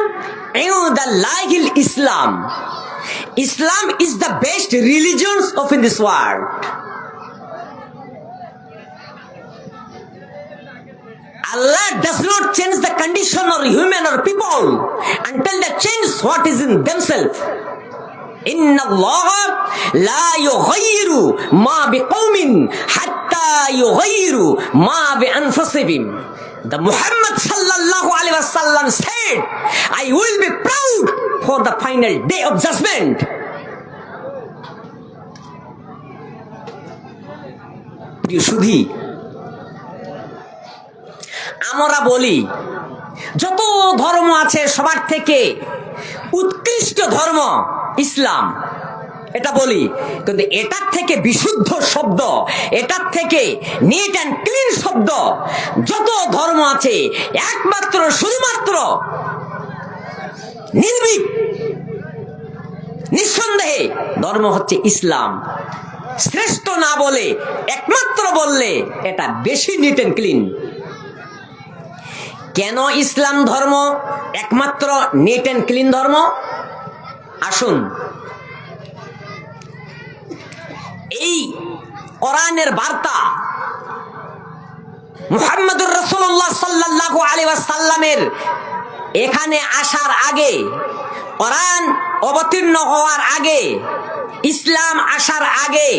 ইনদাল্লাহিল ইসলাম। Islam is the best religion of in this world. Allah does not change the condition of human or people until they change what is in themselves. Inna Allah la yughayyiru ma biqawmin hatta yughayyiru ma bi anfusihim. The Muhammad sallallahu alaihi wasallam said, I will be proud for the final day of judgment. প্রিয় সুধী, আমরা বলি যত ধর্ম আছে সবার থেকে উৎকৃষ্ট ধর্ম ইসলাম, এটা বলি। কিন্তু এটার থেকে বিশুদ্ধ শব্দ, এটার থেকে নিট অ্যান্ড ক্লিন শব্দ যত ধর্ম আছে একমাত্র শুধুমাত্র নির্ভীক নিঃসন্দেহে ধর্ম হচ্ছে ইসলাম। শ্রেষ্ঠ না বলে একমাত্র বললে এটা বেশি নিট অ্যান্ড ক্লিন। কেন ইসলাম ধর্ম একমাত্র নিট অ্যান্ড ক্লিন ধর্ম? আসুন, এই কোরআনের বার্তা মুহাম্মদুর রাসূলুল্লাহ সাল্লাল্লাহু আলাইহি ওয়াসাল্লামের এখানে আসার আগে, কোরআন অবতীর্ণ হওয়ার আগে, ইসলাম আসার আগে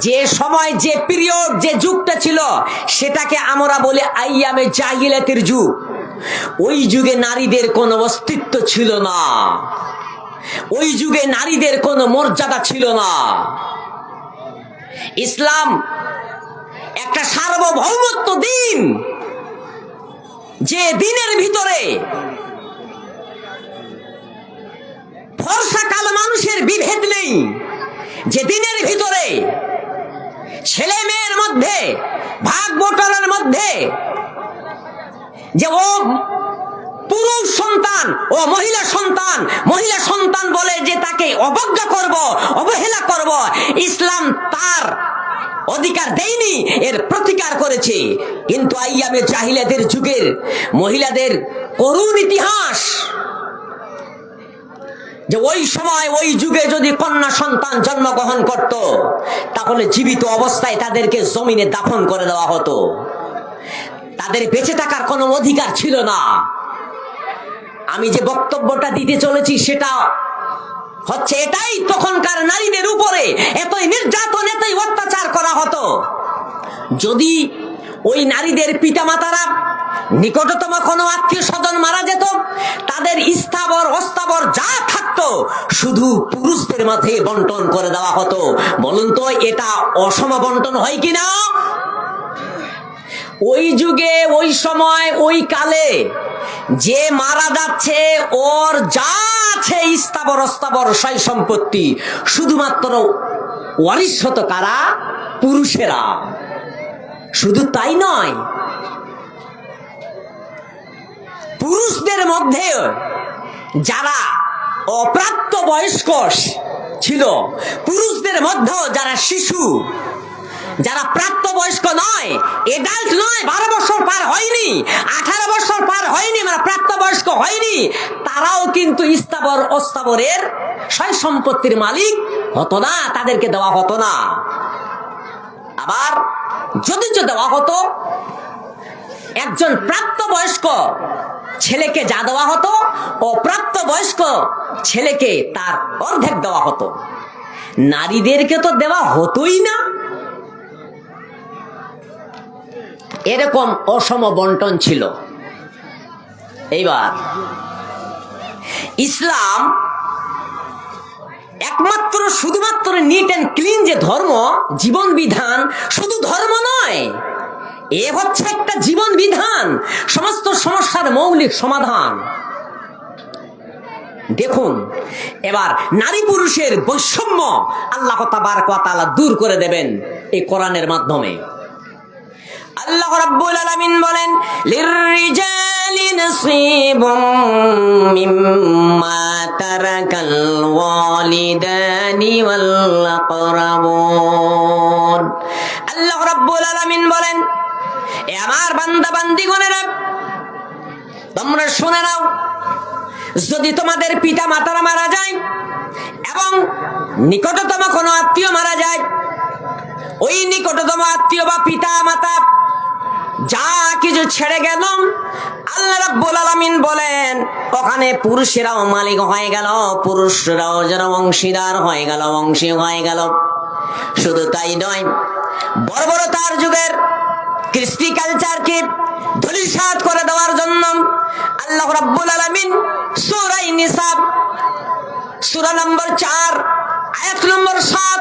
যে সময়, যে পিরিয়ড, যে যুগটা ছিল সেটাকে আমরা বলি আইয়ামে জাহিলিয়াতের যুগ। ওই যুগে নারীদের কোনো অস্তিত্ব ছিল না, ওই যুগে নারীদের কোনো মর্যাদা ছিল না। ইসলাম একটা সার্বভৌমত্ব দিন, যে দিনের ভিতরে ফর্সা কালো মানুষের বিভেদ নেই, যে দিনের ভিতরে ছেলে মেয়ের মধ্যে ভাগ বটরার মধ্যে যে ও পুরুষ সন্তান ও মহিলা সন্তান, মহিলা সন্তান বলে যে তাকে অবজ্ঞা করব, অবহেলা করব, ইসলাম তার অধিকার দেয়নি, এর প্রতিকার করেছে। কিন্তু আইয়ামে জাহিলিয়াতের যুগের মহিলাদের করুণ ইতিহাস, যে ওই সময় ওই যুগে যদি কন্যা সন্তান জন্মগ্রহণ করত তাহলে জীবিত অবস্থায় তাদেরকে জমিনে দাফন করে দেওয়া হতো, তাদের বেঁচে থাকার কোনো অধিকার ছিল না। আমি যে বক্তব্যটা দিতে চলেছি সেটা হচ্ছে এটাই, তখনকার নারীদের উপরে এতই নির্যাতন, এতই অত্যাচার করা হতো। যদি ওই নারীদের পিতামাতারা নিকটতম কোনো আত্মীয় স্বজন মারা যেত, তাদের স্থাবর অস্থাবর যা থাকতো শুধু পুরুষদের মাঝে বন্টন করে দেওয়া হতো। বলুন তো এটা অসম বন্টন হয় কিনা? ওই যুগে, ওই সময়, ওই কালে যে মারা যাচ্ছে ওর যা আছে স্থাবর অস্থাবর সয় সম্পত্তি শুধুমাত্র ওয়ারিশ হতো কারা? পুরুষেরা। শুধু তাই নয়, পুরুষদের মধ্যে যারা অপ্রাপ্ত বয়স্ক ছিল, পুরুষদের মধ্যেও যারা শিশু, যারা প্রাপ্তবয়স্ক নয়, এডাল্ট নয়, 12 বছর পার হয়নি, 18 বছর পার হয়নি, মানে প্রাপ্তবয়স্ক হয়নি, তারাও কিন্তু স্থাবর অস্থাবরের সয় সম্পত্তির মালিক হতো না, তাদেরকে দেওয়া হতো না। আবার যদি দেওয়া হতো, একজন প্রাপ্তবয়স্ক ছেলেকে যা দেওয়া হতো অপ্রাপ্তবয়স্ক ছেলেকে তার অর্ধেক দেওয়া হতো। নারীদেরকে তো দেওয়া হতোই না। এরকম অসম বন্টন ছিল। এইবার ইসলাম একমাত্র শুধুমাত্র নিট অ্যান্ড ক্লিন যে ধর্ম, জীবন বিধান, শুধু ধর্ম নয়, এ হচ্ছে একটা জীবন বিধান, সমস্ত সমস্যার মৌলিক সমাধান। দেখুন, এবার নারী পুরুষের বৈষম্য আল্লাহ তাবারক ওয়া তাআলা দূর করে দেবেন এই কোরআনের মাধ্যমে। আল্লাহ রাব্বুল আলামিন বলেন, লিররিজালি নাসীবুম মিম্মা তারাকাল ওয়ালিদানি ওয়াল আকরাবুন। আল্লাহ রাব্বুল আলামিন বলেন, এ আমার বান্দা বান্দীগণেরা, তোমরা শুনে নাও, যদি তোমাদের পিতা মাতারা মারা যায় এবং নিকটতম কোনো আত্মীয় মারা যায়, ওই নিকটতম আত্মীয় বা পিতা মাতা যা কিছু ছেড়ে গেল, আল্লাহ রাব্বুল আলামিন বলেন ওখানে পুরুষেরাও মালিক হয়ে গেল, পুরুষরাও যেন অংশীদার হয়ে গেল, অংশী হয়ে গেল। শুধু তাই নয়, বর্বরতার যুগের কৃষ্টি কালচারকে ধূলিসাৎ করে দেওয়ার জন্য আল্লাহ রাব্বুল আলামিন সূরা নিসা সূরা নম্বর 4 আয়াত নম্বর 7,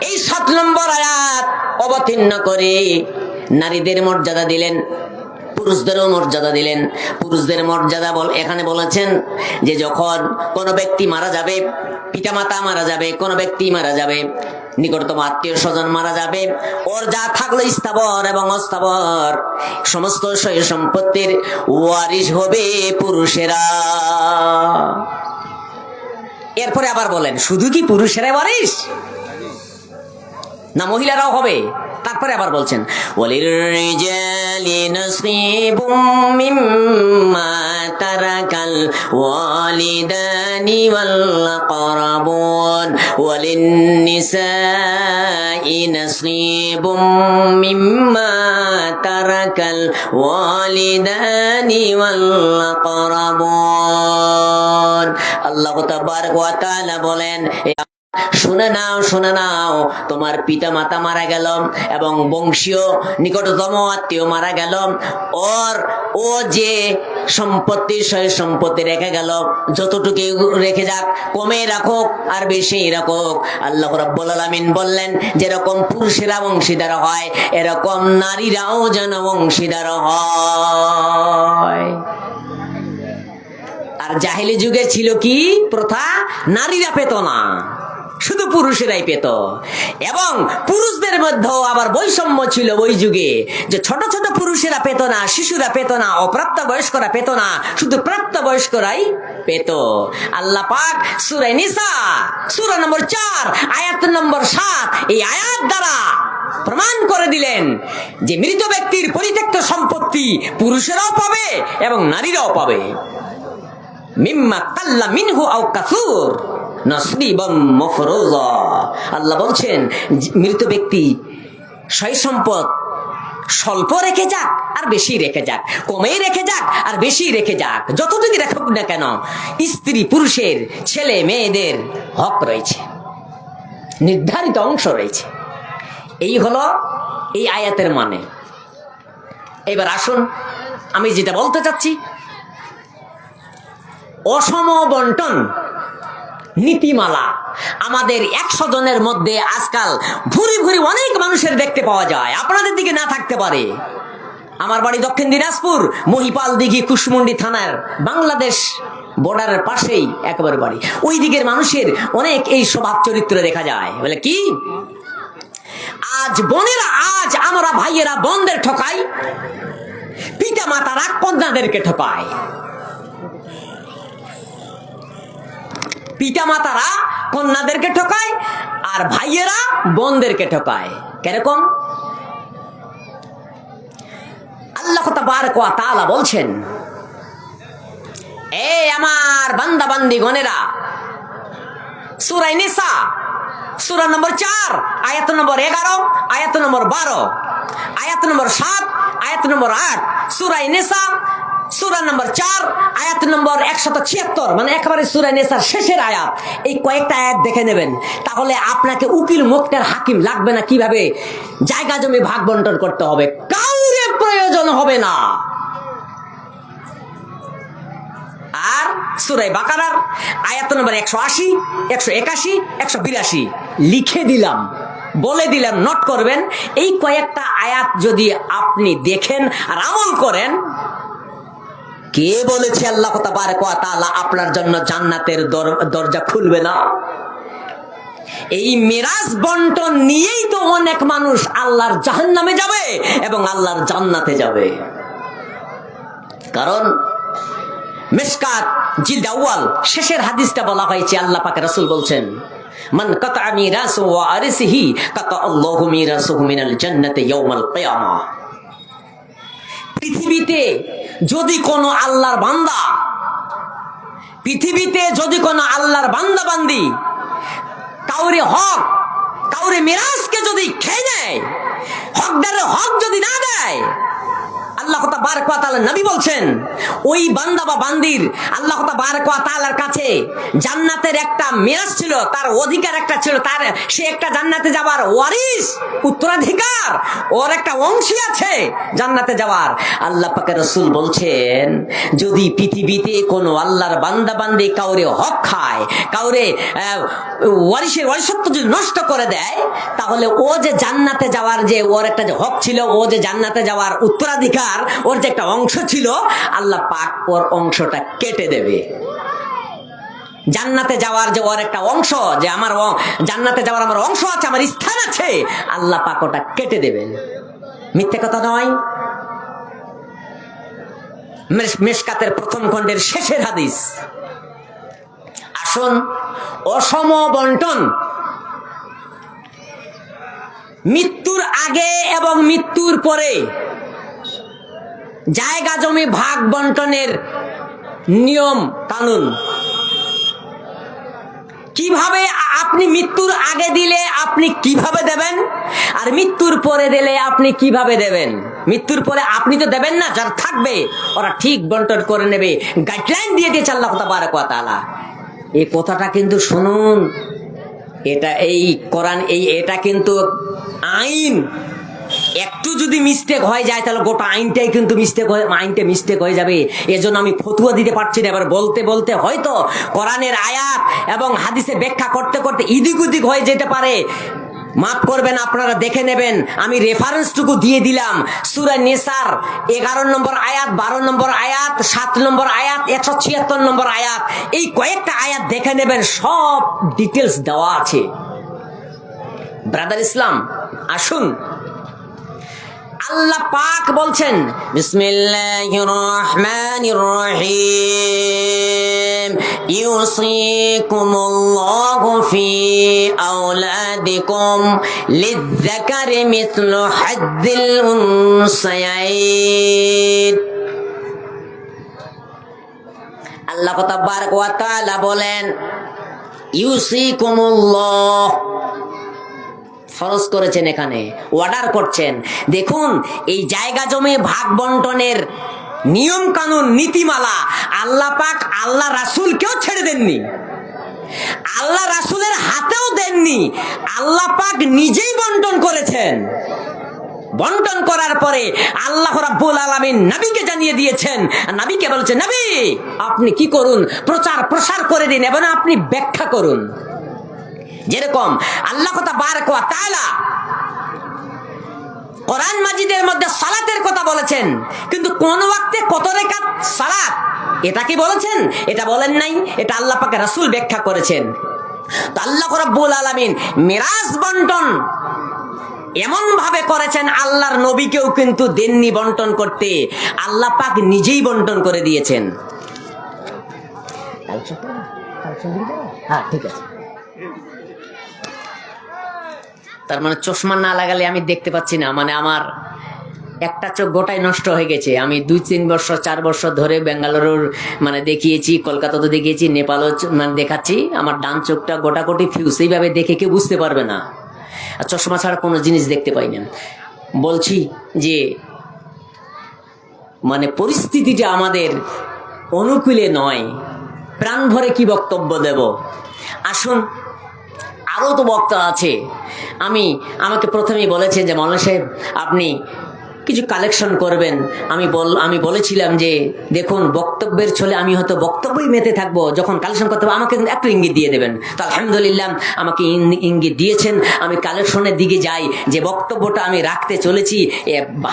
এই 7 নম্বর আয়াত অবতীর্ণ করে নারীদের মর্যাদা দিলেন, পুরুষদেরও মর্যাদা দিলেন। পুরুষদের মর্যাদা এখানে বলেছেন যে যখন কোনো ব্যক্তি মারা যাবে, পিতামাতা মারা যাবে, কোনো ব্যক্তি মারা যাবে, নিকটতম আত্মীয় স্বজন মারা যাবে, ওর যা থাকলো স্থাবর এবং অস্থাবর সমস্ত সয় সম্পত্তির ওয়ারিশ হবে পুরুষেরা। এরপরে আবার বলেন, শুধু কি পুরুষেরাই ওয়ারিশ না মহিলারাও হবে? তারপরে আবার বলছেন, ওয়ালিররিজালি নাসীবুম মিম্মা তারাকাল ওয়ালিদানি ওয়াল আকরাবুন ওয়ালিন্নিসাই নাসীবুম মিম্মা তারাকাল ওয়ালিদানি ওয়াল আকরাবুন। আল্লাহ তাবারক ওয়া তাআলা বলেন, শুনে নাও, শুনে নাও, তোমার পিতা মাতা মারা গেল এবং বংশীয় নিকটতম আত্মীয় মারা গেল, ও যে সম্পত্তি সয় সম্পত্তি রেখে গেল, যতটুকু রেখে যাক, কমে রাখুক আর বেশি রাখুক, আল্লাহ রাব্বুল আলামিন বললেন যেরকম পুরুষেরা অংশীদার হয় এরকম নারীরাও যেন অংশীদার হয়। আর জাহেলি যুগে ছিল কি প্রথা? নারীরা পেত না, শুধু পুরুষেরাই পেত। এবং পুরুষদের মধ্যেও আবার বৈষম্য ছিল ওই যুগে, যে ছোট ছোট পুরুষেরা পেত না, শিশুরা পেত না, অপ্রাপ্ত বয়স্করা পেত না, শুধু প্রাপ্ত বয়স্করাই পেত। আল্লাহ পাক সূরা নিসা সূরা নম্বর 4 আয়াত নম্বর 7 এই আয়াত দ্বারা প্রমাণ করে দিলেন যে মৃত ব্যক্তির পরিত্যক্ত সম্পত্তি পুরুষেরাও পাবে এবং নারীরাও পাবে। মিম্মা কাল্লা মিনহু আও কাসুর নসরিবাম মাফরুজা। আল্লাহ বলছেন মৃত ব্যক্তি সয় সম্পদ স্বল্প রেখে যাক আর বেশি রেখে যাক, কমেই রেখে যাক আর বেশি রেখে যাক, যতটুকু রাখুক না কেন, স্ত্রী পুরুষের ছেলে মেয়েদের হক রয়েছে, নির্ধারিত অংশ রয়েছে। এই হলো এই আয়াতের মানে। এবার আসুন আমি যেটা বলতে চাচ্ছি, অসম বন্টন নীতিমালা আমাদের 100 জনের মধ্যে আজকাল ভুরি ভুরি অনেক মানুষের দেখতে পাওয়া যায়, আপনাদের দিকে না থাকতে পারে। আমার বাড়ি দক্ষিণ দিনাজপুর, মহিপাল দিঘি কুশমুন্ডি থানার বাংলাদেশ বর্ডারের পাশেই একেবারে বাড়ি। ওই দিকের মানুষের অনেক এই স্বভাব চরিত্র দেখা যায়। বলে কি, আজ বোনেরা, আজ আমরা ভাইয়েরা বোনদের ঠকাই, পিতা মাতারা কন্যাদেরকে ঠকায়, পিতা মাতারা কন্যাদেরকে ঠকায় আর ভাইয়েরা বোনদেরকে ঠকায়। কিরকম? আল্লাহ তাবারক ওয়া তাআলা বলছেন, এ আমার বান্দা বান্দি গণেরা, সূরা নিসা সূরা নম্বর 4 আয়াত নম্বর 11, আয়াত নম্বর 12, আয়াত নম্বর 7, আয়াত নম্বর 8, সূরা নিসা সূরা নম্বর 4 আয়াত নম্বর 176, মানে একেবারে সূরা নিসার শেষের আয়াত। এই কয়েকটা আয়াত দেখে নেবেন, তাহলে আপনাকে উকিল মুক্তার হাকিম লাগবে না কিভাবে জায়গা জমি ভাগ বন্টন করতে হবে, কাউরে প্রয়োজন হবে না। আর সূরা বাকারার আয়াত নম্বর 180, 181, 182 লিখে দিলাম, বলে দিলাম, নোট করবেন। এই কয়েকটা আয়াত যদি আপনি দেখেন আর আমল করেন, কে বলেছে আল্লাহ তাবারক ওয়া তাআলা আপনার জন্য জান্নাতের দরজা খুলবে না? এই মিরাজ বন্টন নিয়েই তো অনেক মানুষ আল্লাহর জাহান্নামে যাবে এবং আল্লাহর জান্নাতে যাবে। কারণ মিশকাত জিলদ আউয়াল শেষের হাদিসটা বলা হয়েছে, আল্লাহ পাকের রাসূল বলছেন, মান কাতা মিরাসু ওয়া আরিসিহি কাতা আল্লাহু মিরাসুহু মিনাল জান্নাতি ইয়াউমাল কিয়ামাহ। পৃথিবীতে যদি কোনো আল্লাহর বান্দা, পৃথিবীতে যদি কোনো আল্লাহর বান্দা বান্দি কাউরে হক, কাউরে মিরাজকে যদি খেয়ে নেয়, হকদারের হক যদি না দেয়, আল্লাহ তাবারক ওয়া তাআলা নবী বলছেন ওই বান্দা বা বান্দির আল্লাহ তাবারক ওয়া তাআলার কাছে জান্নাতের একটা মিরাজ ছিল, তার অধিকার একটা ছিল, তার সে একটা জান্নাতে যাবার ওয়ারিস, উত্তরাধিকার, ওর একটা অংশী আছে জান্নাতে যাওয়ার। আল্লাহ পাকের রাসূল বলছেন যদি পৃথিবীতে কোনো আল্লাহর বান্দা বান্দি কাউরে হক খায়, কাউরে ওয়ারিসের ওয়ারিসত্ব যদি নষ্ট করে দেয়, তাহলে ও যে জান্নাতে যাওয়ার যে ওর একটা যে হক ছিল, ও যে জান্নাতে যাওয়ার উত্তরাধিকার, ওর যে একটা অংশ ছিল, আল্লাহ পাক ওর অংশটা কেটে দেবে। জান্নাতে যাওয়ার যে ওর একটা অংশ, যে আমার জান্নাতে যাওয়ার আমার অংশ আছে, আমার স্থান আছে, আল্লাহ পাক ওটা কেটে দেবেন। মিথ্যে কথা নয়, মিশকাতের প্রথম খণ্ডের শেষের হাদিস। আসুন, অসম বন্টন মৃত্যুর আগে এবং মৃত্যুর পরে জায়গা জমি ভাগ বন্টনের নিয়ম কানুন কিভাবে, আপনি মৃত্যুর আগে দিলে আপনি কিভাবে দেবেন, আর মৃত্যুর পরে দিলে আপনি কিভাবে দেবেন। মৃত্যুর পরে আপনি তো দেবেন না, যারা থাকবে ওরা ঠিক বন্টন করে নেবে, গাইডলাইন দিয়ে দিয়েছে আল্লাহ তাবারক ওয়া তাআলা। এই কথাটা কিন্তু শুনুন, এটা এই কোরআন, এটা কিন্তু আইন। একটু যদি মিস্টেক হয়ে যায় তাহলে গোটা আইনটাই কিন্তু মিস্টেক হয়ে যাবে। এজন্য আমি ফতুয়া দিতে পারছি না। এবার বলতে বলতে হয়তো কোরআনের আয়াত এবং হাদিসে ব্যাখ্যা করতে করতে ইদিক উদিক হয়ে যেতে পারে, মাফ করবেন, আপনারা দেখে নেবেন। আমি রেফারেন্সটুকু দিয়ে দিলাম, সূরা নিসার 11 নম্বর আয়াত, 12 নম্বর আয়াত, 7 নম্বর আয়াত, 176 নম্বর আয়াত, এই কয়েকটা আয়াত দেখে নেবেন, সব ডিটেলস দেওয়া আছে। ব্রাদার ইসলাম, আসুন, আল্লাহ পাক বলছেন বিসমিল্লাহির রহমানির রহিম, ইউসিকুমুল্লাহু ফি আওলাদিকুম লিযযাকারি মিসলু হাজ্জিল উনসায়াইন। আল্লাহ তাবারক ওয়া তাআলা বলেন ইউসিকুমুল্লাহ, ফরজ করেছেন, এখানে অর্ডার করছেন। দেখুন এই জায়গা জমি ভাগ বন্টনের নিয়ম কানুন নীতিমালা আল্লাহ পাক আল্লাহ রাসূলকেও ছেড়ে দেননি, আল্লাহ রাসূলের হাতেও দেননি, আল্লাহ পাক নিজেই বন্টন করেছেন। বন্টন করার পরে আল্লাহ রাব্বুল আলামিন নবীকে জানিয়ে দিয়েছেন, নবীকে বলছেন নবী আপনি কি করুন, প্রচার প্রসার করে দিন এবং আপনি ব্যাখ্যা করুন। যেরকম আল্লাহ তাবারক ওয়া তাআলা কোরআন মাজিদের মধ্যে সালাতের কথা বলেছেন, কিন্তু কোন ওয়াক্তে কত রাকাত সালাত এটা কি বলেছেন? এটা বলেন নাই, এটা আল্লাহ পাক রাসূল ব্যাখ্যা করেছেন। তো আল্লাহ রাব্বুল আলামিন মিরাজ বন্টন এমন ভাবে করেছেন, আল্লাহর নবীকেও কিন্তু দেননি বন্টন করতে, আল্লাহ পাক নিজেই বন্টন করে দিয়েছেন। হ্যাঁ ঠিক আছে। তার মানে চশমা না লাগালে আমি দেখতে পাচ্ছি না, মানে আমার একটা চোখ গোটাই নষ্ট হয়ে গেছে। আমি 2-3 বছর 4 বছর ধরে বেঙ্গালুরুর মানে দেখিয়েছি, কলকাতাতে দেখিয়েছি, নেপালও মানে দেখাচ্ছি, আমার ডান চোখটা গোটাগোটি ফিউজ, এইভাবে দেখে কেউ বুঝতে পারবে না, আর চশমা ছাড়া কোনো জিনিস দেখতে পাই না। বলছি যে মানে পরিস্থিতিটা আমাদের অনুকূলে নয়, প্রাণ ভরে কি বক্তব্য দেব। আসুন, আরও তো বক্তা আছে। আমাকে প্রথমেই বলেছেন যে মৌলানা সাহেব আপনি কিছু কালেকশন করবেন। আমি বলেছিলাম যে দেখুন বক্তব্যের ছলে আমি হয়তো বক্তব্যই মেতে থাকবো, যখন কালেকশন করতে হবে আমাকে একটু ইঙ্গিত দিয়ে দেবেন। তো আলহামদুলিল্লাহ আমাকে ইঙ্গিত দিয়েছেন, আমি কালেকশনের দিকে যাই, যে বক্তব্যটা আমি রাখতে চলেছি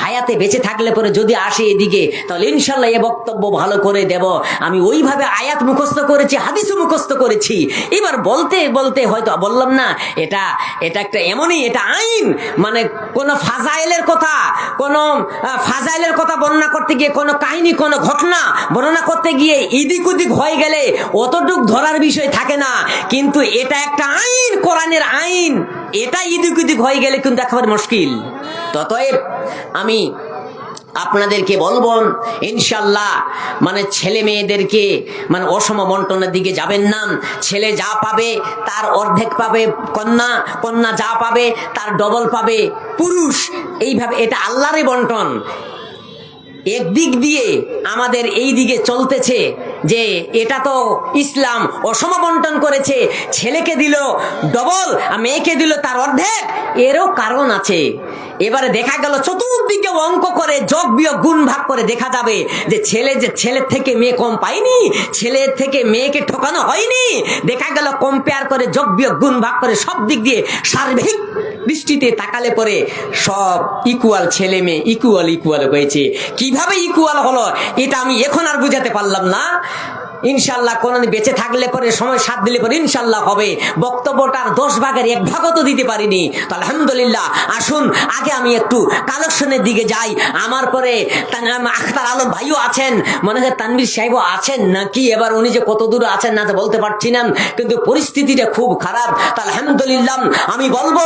হায়াতে বেঁচে থাকলে পরে যদি আসে এদিকে, তাহলে ইনশাল্লাহ এ বক্তব্য ভালো করে দেব। আমি ওইভাবে আয়াত মুখস্থ করেছি, হাদিসও মুখস্থ করেছি। এবার বলতে বলতে হয়তো বললাম না, এটা একটা এমনই, এটা আইন, মানে কোনো ফাজাইলের কথা বর্ণনা করতে গিয়ে, কোনো কাহিনী কোনো ঘটনা বর্ণনা করতে গিয়ে এদিক ওদিক হয়ে গেলে অতটুক ধরার বিষয় থাকে না, কিন্তু এটা একটা আইন, কোরআনের আইন, এটা এদিক ওদিক হয়ে গেলে কিন্তু একেবারে মুশকিল। ততএব আমি আপনাদেরকে বলবো ইনশাল্লাহ মানে ছেলে মেয়েদেরকে মানে অসম বন্টনের দিকে যাবেন না। ছেলে যা পাবে তার অর্ধেক পাবে কন্যা, কন্যা যা পাবে তার ডবল পাবে পুরুষ, এইভাবে এটা আল্লাহরই বন্টন। একদিক দিয়ে আমাদের এই দিকে চলতেছে যে এটা তো ইসলাম অসম বন্টন করেছে, ছেলেকে দিল ডবল আর মেয়েকে দিল তার অর্ধেক, এরও কারণ আছে। এবারে দেখা গেল চতুর্দিকে অঙ্ক করে যোগ বিয়োগ গুণ ভাগ করে দেখা যাবে যে ছেলের থেকে মেয়ে কম পায়নি, ছেলের থেকে মেয়েকে ঠকানো হয়নি। দেখা গেল কম্পেয়ার করে যোগ বিয়োগ গুণ ভাগ করে সব দিক দিয়ে সার্বিক দৃষ্টিতে তাকালে পরে সব ইকুয়াল, ছেলে মেয়ে ইকুয়াল হয়েছে। কিভাবে ইকুয়াল হলো এটা আমি এখন আর বুঝাতে পারলাম না। ইনশাল্লাহ কোনদিন বেঁচে থাকলে পরে সময় সাথ দিলে পরে ইনশাল্লাহ হবে। বক্তব্যটার 10 ভাগের 1 ভাগও তো দিতে পারিনি, তো আলহামদুলিল্লাহ। আসুন আগে আমি একটু কালেকশনের দিকে যাই, আমার পরে আখতার আলম ভাইও আছেন, মনে হয় তানভীর সাহেবও আছেন নাকি, এবার উনি যে কত দূর আছেন না তো বলতে পারছি না, কিন্তু পরিস্থিতিটা খুব খারাপ। তো আলহামদুলিল্লাহ আমি বলবো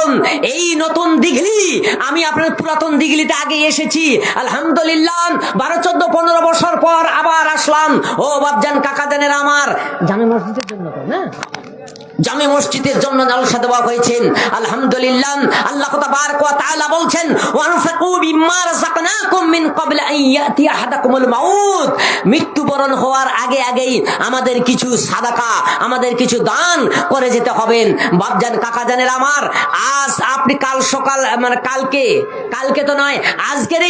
এই নতুন দিঘলি, আমি আপনার পুরাতন দিঘলিতে আগে এসেছি আলহামদুলিল্লাহ, 12, 14, 15 বছর পর আবার আসলাম। ও বাপজান কাকা জানেন আমার জামে মসজিদের জন্য না, জামে মসজিদের জন্য জলসা দেওয়া হয়েছে আলহামদুলিল্লাহ। আল্লাহ তাবারক ওয়া তাআলা বলছেন ওয়ানফিকু বিম্মা রাযাকনাকুম মিন ক্বাবল আন ইয়াতি আহাদাকুমুল মাউত, মৃত্যুবরণ হওয়ার আগেই আমাদের কিছু সাদাকা, আমাদের কিছু দান করে যেতে হবে। বাপজান কাকা জানেন আমার, আজ আপনি কাল সকাল মানে কালকে তো নয়, আজকের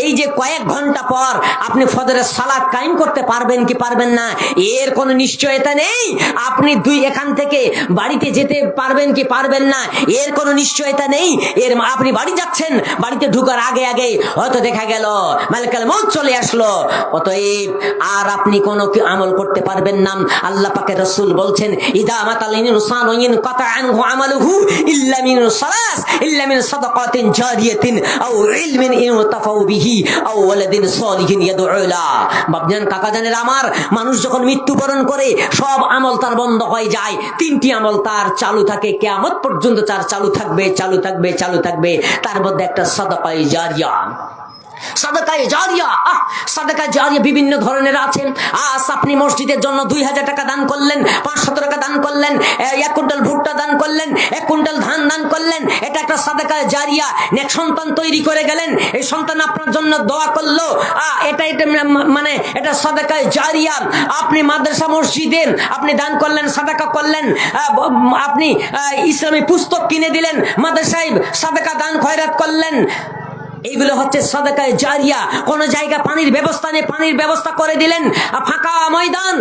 এই যে কয়েক ঘন্টা পর আপনি ফজরের সালাত কায়েম করতে পারবেন কি পারবেন না এর কোনো নিশ্চয়তা নেই। আপনি এখান থেকে বাড়িতে যেতে পারবেন কি পারবেন না এর কোনো নিশ্চয়তা নেই। আপনি বাড়ি যাচ্ছেন, বাড়িতে ঢুকার আগে আগে হয়তো দেখা গেল মালিকাল মউত চলে আসলো, অতএব আর আপনি কোনো আমল করতে পারবেন না। আল্লাহ পাকের রাসূল বলছেন, ইদা মাতাল ইনসানু ইনকাতা আনহু আমালুহু ইল্লা মিন সালাস ইল্লা মিন সাদাকাতিন জারিয়াতিন আও ইলমিন ইনতাফাউ বিহি আও ওয়ালাদিন সালিহিন ইয়াদউ লা। বাপজান কাকাজানের আমার, মানুষ যখন মৃত্যুবরণ করে সব আমল তার বন্ধ হয়ে যায়, তিনটি আমল তার চালু থাকে, কিয়ামত পর্যন্ত তার চালু থাকবে চালু থাকবে চালু থাকবে। তার মধ্যে একটা সাদাকায়ে জারিয়া। সাদাকায়ে জারিয়া, সাদাকায়ে জারিয়া বিভিন্ন ধরনের আছেন। আজ আপনি মসজিদের জন্য 2000 টাকা দান করলেন, 500 টাকা দান করলেন, 1 কুইন্টাল ভুট্টা দান করলেন, 1 কুইন্টাল ধান দান করলেন, এটা একটা সাদাকায়ে জারিয়া। নেক সন্তান তৈরি করে গেলেন, এই সন্তান আপনার জন্য দোয়া করলো, এটা মানে এটা সাদাকায়ে জারিয়া। আপনি মাদ্রাসা মসজিদে আপনি দান করলেন, সাদাকা করলেন, আপনি ইসলামী পুস্তক কিনে দিলেন, মাদ্রাসায় সাদাকা দান খয়রাত করলেন, এইগুলো হচ্ছে সাদাকায়ে জারিয়া। কোন জায়গা পানির ব্যবস্থা নেই, পানির ব্যবস্থা করে দিলেন, ফাঁকা ময়দান,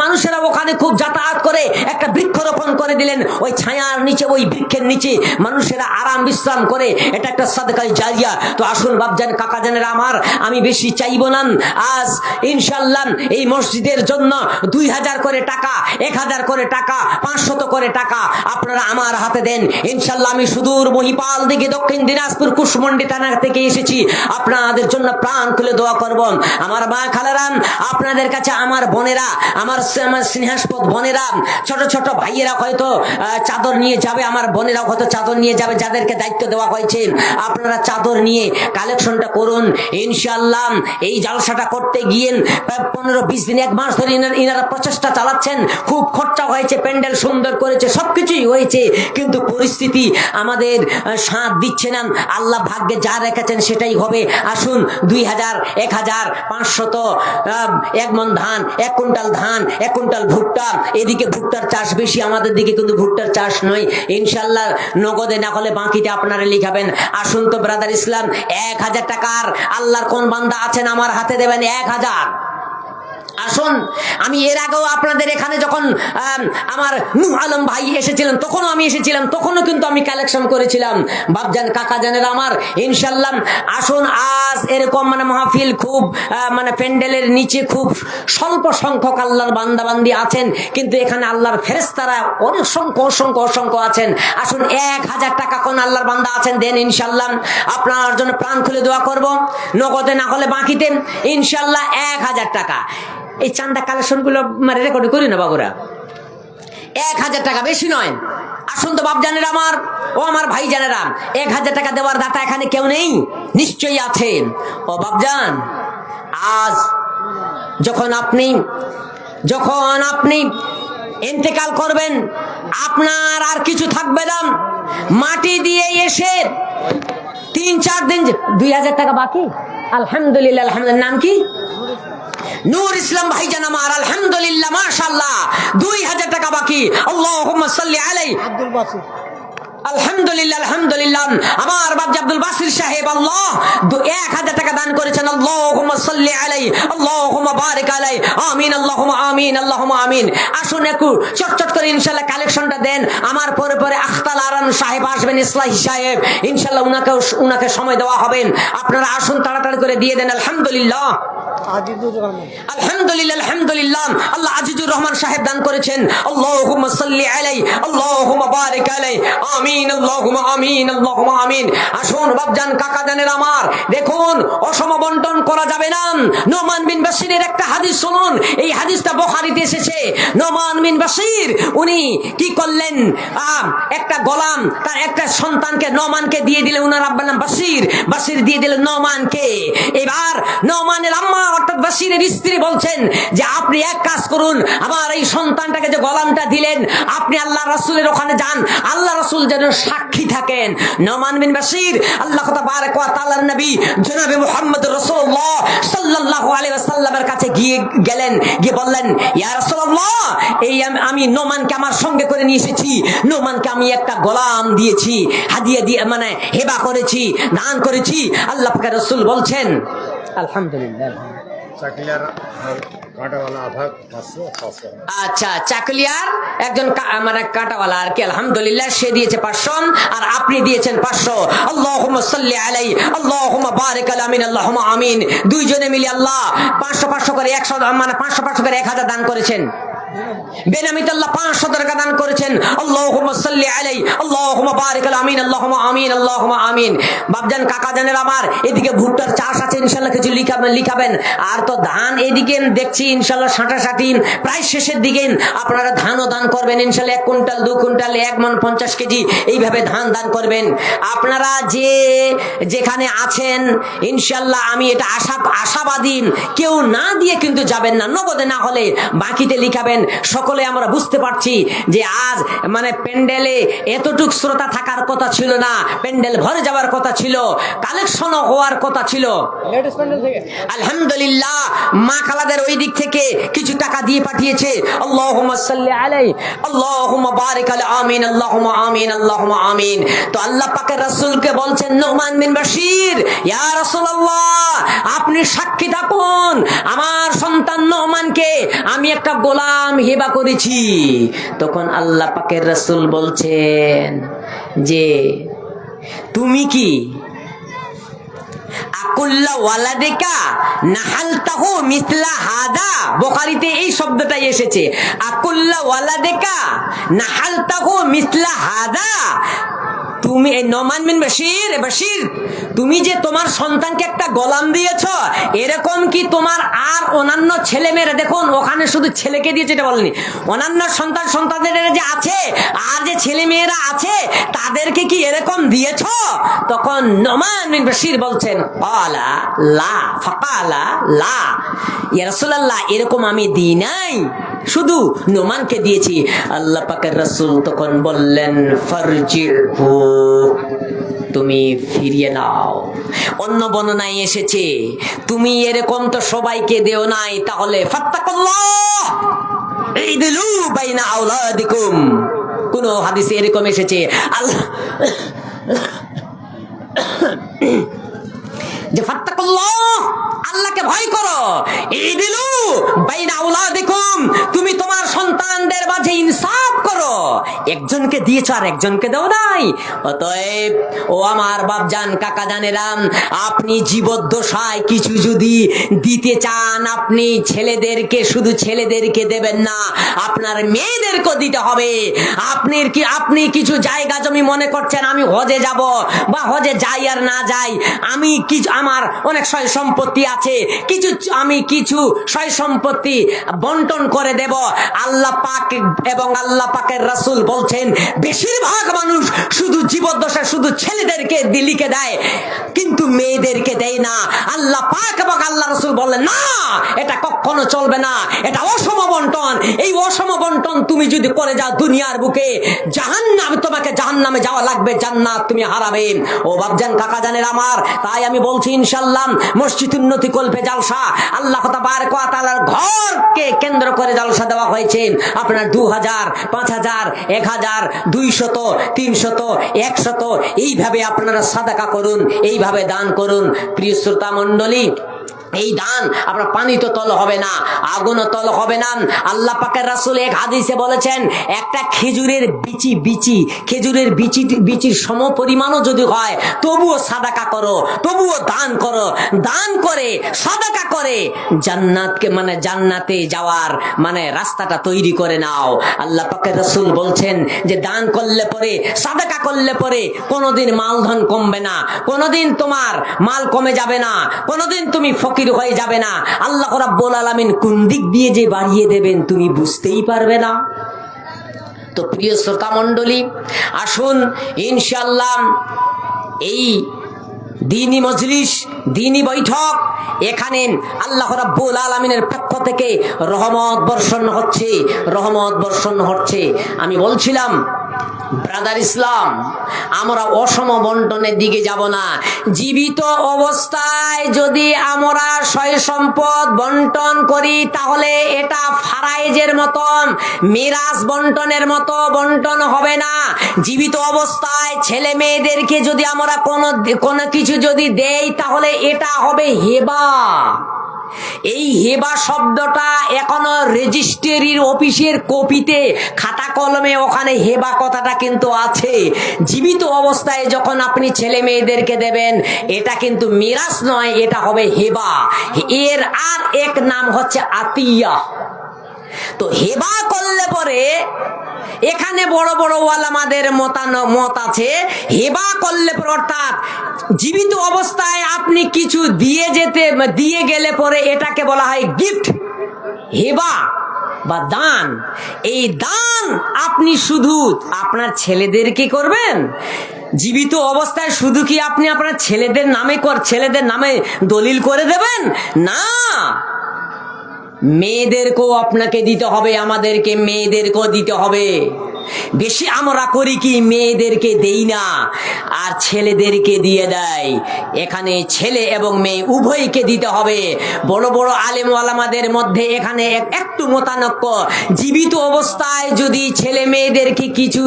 মানুষেরা ওখানে খুব যাতায়াত করে, একটা বৃক্ষরোপণ করে দিলেন, ওই ছায়ার নিচে, ওই বৃক্ষের নিচে মানুষেরা আরাম বিশ্রাম করে, এটা একটা সাদাকায়ে জারিয়া। তো আসুন বাপজান কাকাজানের আমার, আমি বেশি চাইবো না। আজ ইনশাআল্লাহ এই মসজিদের জন্য 2000 করে টাকা, 1000 করে টাকা, 500 করে টাকা আপনারা আমার হাতে দেন। ইনশাআল্লাহ আমি সুদূর মহিপাল দিকে দক্ষিণ দিনাজপুর কুশমন্ডি থানা থেকে এসেছি, আপনাদের জন্য প্রাণ খুলে দোয়া করব। আমার মা খালারাম, আপনাদের কাছে আমার বোনেরা, আমার স্নেহাস্পদ বোনেরা, ছোট ছোট ভাইয়েরা হয়তো চাদর নিয়ে যাবে, আমার বোনেরা হয়তো চাদর নিয়ে যাবে, যাদেরকে দায়িত্ব দেওয়া হয়েছে, আপনারা চাদর নিয়ে কালেকশনটা করুন। ইনশাআল্লাহ এই জালসাটা করতে গিয়ে 15-20 দিন, 1 মাস ধরে ইনারা প্রচেষ্টা চালাচ্ছেন, খুব খরচা হয়েছে, প্যান্ডেল সুন্দর করেছে, সবকিছুই হয়েছে, কিন্তু পরিস্থিতি আমাদের সাথ দিচ্ছে না। আল্লাহ ভাগ্যে যা রেখেছেন সেটাই হবে। আসুন 2000, 1000, 500, 1 মণ ধান, 1 কুইন্টাল ধান, 1 কুইন্টাল ভুট্টা। এদিকে ভুট্টার চাষ বেশি, আমাদের দিকে কিন্তু ভুট্টার চাষ নয়। ইনশাআল্লাহ নগদে না হলে বাকিটা আপনারা লিখাবেন। আসুন তো ব্রাদার ইসলাম, 1000 টাকার আল্লাহর কোন বান্দা আছেন আমার হাতে দেবেন 1000। আসুন, আমি এর আগেও আপনাদের এখানে যখন আমার নূহ আলম ভাই এসেছিলেন, তখনও আমি এসেছিলাম, তখনও কিন্তু আমি কালেকশন করেছিলাম। বাপজান কাকাজানের আমার, ইনশাআল্লাহ আসুন আজ এরকম মানে মাহফিল খুব মানে প্যান্ডেলের নিচে খুব স্বল্প সংখ্যক আল্লাহর বান্দাবান্দি আছেন, কিন্তু এখানে আল্লাহর ফেরেশতারা অসংখ্য অসংখ্য অসংখ্য আছেন। আসুন 1000 টাকা কোন আল্লাহর বান্দা আছেন দেন, ইনশাআল্লাহ আপনার জন্য প্রাণ খুলে দোয়া করব। নগদে না হলে বাকিতে ইনশাআল্লাহ 1000 টাকা। এই চান্দা কালেকশন গুলো মানে রেকর্ড করি না বাবুরা, 1000 টাকা, বেশি নয়। আসুন তো বাপ জানেরা আমার, ও আমার ভাই জানেরা, 1000 টাকা দেওয়ার দাতা এখানে কেউ নেই? নিশ্চয়ই আছেন। ও বাপজান, আজ যখন আপনি ইন্তেকাল করবেন, আপনার আর কিছু থাকবে না, মাটি দিয়ে এসে 3-4 দিন 2000 টাকা বাকি। আলহামদুলিল্লাহ, আলহামদুলিল্লাহ। নাম কি? নূর ইসলাম ভাইজান আমার, আলহামদুলিল্লাহ, মাশাআল্লাহ, 2000 টাকা বাকি। আল্লাহুম্মা সাল্লি আলাইহি আব্দুল বাসির। আলহামদুলিল্লাহ, আলহামদুলিল্লাহ। আমার বাবা আব্দুল বাসির সাহেব আল্লাহ 1000 টাকা দান করেছেন। আল্লাহুম্মা সাল্লি আলাইহি, আল্লাহুম্মা বারিক আলাইহি, আমিন, আল্লাহুম্মা আমিন, আল্লাহুম্মা আমিন। আসুন একটু চটচট করে ইনশাআল্লাহ কালেকশনটা দেন। আমার পরে আখতাল আরান সাহেব আসবেন, ইসলাহি সাহেব, ইনশাআল্লাহ উনাকে সময় দেওয়া হবে। আপনারা আসুন, তাড়াতাড়ি করে দিয়ে দেন। আলহামদুলিল্লাহ, আলহামদুলিল্লাহ, আলহামদুলিল্লাহ। আল্লাহ আজিজুর রহমান সাহেব দান করেছেন। আল্লাহুম্মা সাল্লি আলাইহি, আল্লাহুম্মা বারিক আলাইহি, আমিন, আল্লাহুম্মা আমিন, আল্লাহুম্মা আমিন। আসুন বাপজান কাকাজানের আমার, দেখুন অসম বন্টন করা যাবে না। নোমান বিন বাশিরের একটা হাদিস শুনুন, এই হাদিসটা বুখারীতে এসেছে। নোমান বিন বাশির উনি কি করলেন, একটা গোলাম তার একটা সন্তানকে নোমানকে দিয়ে দিলেন, উনার আব্বার নাম বাশির, বাশির দিয়ে দিলেন নোমানকে। এবার নোমানের আম্মা অর্থাৎ বাশিরের স্ত্রী বলছেন যে আপনি এক কাজ করুন, আমার এই সন্তানটাকে যে গোলামটা দিলেন, আপনি আল্লাহ রাসূলের ওখানে যান, আল্লাহ রাসূল যেন সাক্ষী থাকেন। নোমান বিন বাশির আল্লাহ তাবারক ওয়া তাআলার নবী জনাবে মুহাম্মদ রাসূলুল্লাহ সাল্লাল্লাহু আলাইহি ওয়াসাল্লামের কাছে গেলেন, গিয়ে বললেন, ইয়া রাসূলুল্লাহ, এই আমি নোমানকে আমার সঙ্গে করে নিয়ে এসেছি, নোমানকে আমি একটা গোলাম দিয়েছি, হাদিয়া দিয়ে মানে হেবা করেছি, দান করেছি। আল্লাহ পাকের রাসূল বলছেন, আলহামদুলিল্লাহ, চাকলিয়ার কাঁটাওয়ালা আভাগ 500 আচ্ছা, চাকলিয়ার একজন মানে কাঁটাওয়ালা আর কি, আলহামদুলিল্লাহ, সে দিয়েছে 500 আর আপনি দিয়েছেন 500। আল্লাহুম্মা সাল্লি আলাই, আল্লাহুম্মা বারিক আলা, আমিন, আল্লাহুম্মা আমিন। দুইজনে মিলে আল্লাহ 500 করে 100 মানে 500 করে 1000 দান করেছেন। বেনামিতে আল্লাহ 500 টাকা দান করেছেন। আল্লাহুম্মা সাল্লি আলাই, আল্লাহুম্মা বারিক আলা, আমিন, আল্লাহুম্মা আমিন, আল্লাহুম্মা আমিন। বাপজান, কাকা জানেন আমার, এদিকে ভুট্টার চাষ আছে, ইনশাআল্লাহ কিছু লিখাবেন। আর তো ধান এদিকে দেখছি ইনশাআল্লাহ সাঁটাসাঁটি প্রায় শেষের দিকে, আপনারা ধানও দান করবেন ইনশাআল্লাহ। 1 কুইন্টাল 2 কুইন্টাল 1 মণ 50 কেজি এইভাবে ধান দান করবেন। আপনারা যেখানে আছেন ইনশাআল্লাহ, আমি এটা আশাবাদী, কেউ না দিয়ে কিন্তু যাবেন না, নগদে না হলে বাকিতে লিখাবেন। সকলে আমরা বুঝতে পারছি যে আজ মানে প্যান্ডেলে এতটুক শ্রোতা থাকার কথা ছিল না, প্যান্ডেল ভরে যাওয়ার কথা ছিল, কালেকশনও হওয়ার কথা ছিল। আলহামদুলিল্লাহ, মা খালাদের ওই দিক থেকে কিছু টাকা দিয়ে পাঠিয়েছে। আল্লাহুম্মা সাল্লি আলাই, আল্লাহুম্মা বারিক আলা, আমিন, আল্লাহুম্মা আমিন, আল্লাহুম্মা আমিন। তো আল্লাহ পাকের রাসূলকে বলছেন নুমান বিন বাশির, ইয়া রাসূলুল্লাহ, আপনি সাক্ষী থাকুন, আমার সন্তান নুমানকে আমি একটা গোলাম হিবা করেছি। তখন আল্লাহ পাকের রাসূল বলছেন যে তুমি কি আকুল্লা ওয়ালাদিকা নাহালতাহু মিসলা হাদা, বুখারীতে এই শব্দটাই এসেছে, আকুল্লা ওয়ালাদিকা নাহালতাহু মিসলা হাদা। তুমি নুমান বিন বাশির, তুমি যে তোমার সন্তানকে একটা গোলাম দিয়েছো, এরকম কি তোমার আর অন্যান্য ছেলে মেয়েরা, দেখুন ওখানে শুধু ছেলেকে দিয়েছে এটা বলেনি, অন্যান্য সন্তানদের যে আছে আর যে ছেলে মেয়েরা আছে তাদেরকে কি এরকম দিয়েছো? তখন নুমান বিন বাশির বলছেন ক্বালা লা, ফাকালা লা, ইয়া রাসূলুল্লাহ, এরকম আমি দিই নাই, শুধু নুমানকে দিয়েছি। আল্লাহ পাকের রাসূল তখন বললেন ফারজিহু, তুমি ফিরিয়ে নাও। অন্য বর্ণনায় এসেছে তুমি এরকম তো সবাইকে দেও নাই, তাহলে ফাত্তাকুল্লাহ ইদলু বাইনা আওলাদিকুম। কোন হাদিসে এরকম এসেছে আল্লাহ যে ফাত্তাকুল্লাহ, আল্লাহকে ভয় করো, ইদলু বাইনা আওলাদিকুম, তুমি তোমার সন্তানদের মাঝে ইনসাফ করো, একজনকে দিয়েছো আর একজনকে দাও নাই। অতএব ও আমার বাপজান, কাকা জানেরাম, আপনি জীবদ্দশায় কিছু যদি দিতে চান, আপনি ছেলেদেরকে, শুধু ছেলেদেরকে দেবেন না, আপনার মেয়েদেরকে দিতে হবে। আপনি কিছু জায়গা জমি মনে করছেন আমি হজে যাব বা হজে যাই আর না যাই, আমি কিছু, আমার অনেক সয় সম্পত্তি আছে, আমি কিছু সয় সম্পত্তি বন্টন করে দেব। আল্লাহ পাক এবং আল্লাহ পাকের রাসূল বলছেন বেশিরভাগ মানুষ শুধু জীবদ্দশায় শুধু ছেলেদেরকে লিখে দেয়, কিন্তু মেয়েদেরকে দেয় না। আল্লাহ পাক এবং আল্লাহ রাসূল বললেন না, এটা কখনো চলবে না, এটা অসম বন্টন। এই অসম বন্টন তুমি যদি করে যাও দুনিয়ার বুকে, তোমাকে জাহান্নামে যাওয়া লাগবে, জান্নাত তুমি হারাবে। ও বাপজান, কাকা জানের আমার, তাই আমি বলছি ইনশাআল্লাহ মসজিদ উন্নতি কল্পে জালসা, আল্লাহ তাবারক ওয়া তাআলার ঘরকে কেন্দ্র করে জালসা দেওয়া হয়েছে। আপনার 2000, 5000, 1000, 200, 300, 100 এইভাবে আপনারা সাদাকা করুন, এইভাবে দান করুন। প্রিয় শ্রোতা মণ্ডলী, এই দান আপনার পানি তো তল হবে না, আগুনও তল হবে না। আল্লাহ পাকের রাসূল এক হাদিসে বলেছেন, একটা খেজুরের বিচির সম পরিমাণও যদি হয়, তবুও সাদাকা করো, তবুও দান করো। দান করে, সাদাকা করে জান্নাতে যাওয়ার রাস্তাটা তৈরি করে নাও। আল্লাহ পাকের রাসূল বলছেন যে দান করলে পরে, সাদাকা করলে পরে কোনোদিন মালধন কমবে না, কোনোদিন তোমার মাল কমে যাবে না, কোনোদিন তুমি ফকির হয়ে যাবে না। আল্লাহ রাব্বুল আলামিন কোন দিক দিয়ে যে বাড়িয়ে দেবেন তুমি বুঝতেই পারবে না। তো প্রিয় শ্রোতা মণ্ডলী, আসুন ইনশাআল্লাহ এই দ্বীনি মজলিস, দ্বীনি বৈঠক, এখানে আল্লাহ রাব্বুল আলামিনের পক্ষ থেকে রহমত বর্ষণ হচ্ছে। আমি বলছিলাম ব্রাদার ইসলাম, আমরা অসম বন্টনের দিকে যাব না। জীবিত অবস্থায় যদি আমরা সয় সম্পদ বন্টন করি, তাহলে এটা ফারায়েজের মতন, মিরাস বন্টনের মতো বন্টন হবে না। জীবিত অবস্থায় ছেলে মেয়েদেরকে যদি আমরা কোনো কিছু যদি দেই, তাহলে এটা হবে হেবা। এই হেবা শব্দটা এখনো রেজিস্ট্রির অফিসের কপিতে খাতা কলমে ওখানে হেবা কথাটা কিন্তু আছে। জীবিত অবস্থায় যখন আপনি ছেলে মেয়েদেরকে দেবেন, এটা কিন্তু মিরাস নয়, এটা হবে হেবা। এর আর এক নাম হচ্ছে আতিয়া। তো হেবা করলে পরে এখানে বড় বড় ওয়ালামাদের মত আছে, হেবা করলে পরে অর্থাৎ জীবিত অবস্থায় আপনি কিছু দিয়ে গেলে পরে এটাকে বলা হয় গিফট, হেবা বা দান। এই দান আপনি শুধু আপনার ছেলেদেরকে করবেন? জীবিত অবস্থায় শুধু কি আপনি আপনার ছেলেদের নামে দলিল করে দেবেন? না, মেয়েদেরকেও আপনাকে দিতে হবে, আমাদেরকে মেয়েদেরকেও দিতে হবে। বেশি আমরা করি কি, মেয়েদেরকে দেই না আর ছেলেদেরকে দিয়ে দেয়। এখানে ছেলে এবং মেয়ে উভয়কে দিতে হবে। বড় বড় আলেম ওলামাদের মধ্যে এখানে একটু মতানক্য। জীবিত অবস্থায় যদি ছেলে মেয়েদেরকে কিছু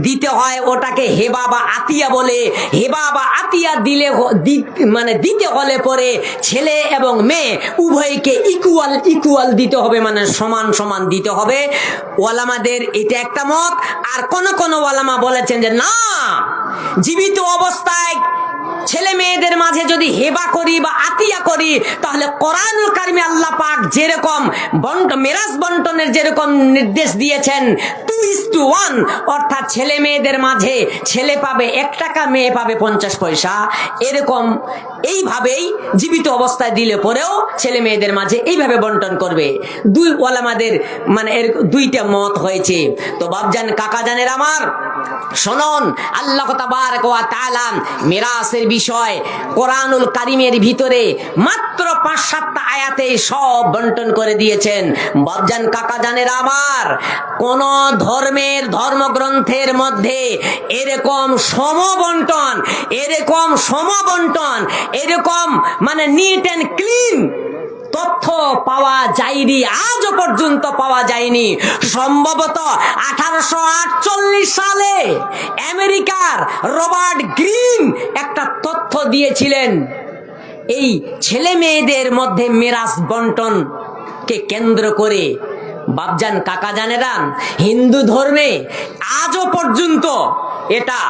দিতে হয় ওটাকে হেবা বা আতিয়া বলে। হেবা বা আতিয়া দিতে হলে পরে ছেলে এবং মেয়ে উভয়কে ইকুয়াল দিতে হবে, মানে সমান সমান দিতে হবে। ওলামাদের এটা একটা মত। আর কোন ওলামা বলেছেন যে না, জীবিত অবস্থায় ছেলে মেয়েদের মাঝে যদি হেবা করি বা আতিয়া করি তাহলে কোরআনুল কারিমে আল্লাহ পাক যেরকম মিরাস বন্টনের যেরকম নির্দেশ দিয়েছেন 2:1, অর্থাৎ ছেলে মেয়েদের মাঝে ছেলে পাবে 1 টাকা, মেয়ে পাবে 50 পয়সা, এরকম এইভাবেই জীবিত অবস্থায় দিলে পরেও ছেলে মেয়েদের মাঝে এইভাবে বন্টন করবে। দুই ওলামাদের মানে এর দুইটা মত হয়েছে। তো বাপজান কাকাজানের আমার শুনুন, আল্লাহ তাবারক ওয়া তাআলা মিরাসের বিষয় কোরআনুল কারীমের ভিতরে মাত্র 5-7টা আয়াতে সব বন্টন করে দিয়েছেন। বাপজান কাকাজানের আমার কোন ধর্মগ্রন্থের মধ্যে এরকম সমবন্টন এরকম মানে নিট এন্ড ক্লিন তথ্য পাওয়া যায়নি, আজও পর্যন্ত পাওয়া যায়নি। সম্ভবত 1848 সালে আমেরিকার রবার্ট গ্রিন একটা তথ্য দিয়েছিলেন। এই ছেলে মেয়েদের মধ্যে মিরাস বন্টন কে কেন্দ্র করে বাপজান কাকাজানেরা হিন্দু ধর্মে আজও পর্যন্ত এটা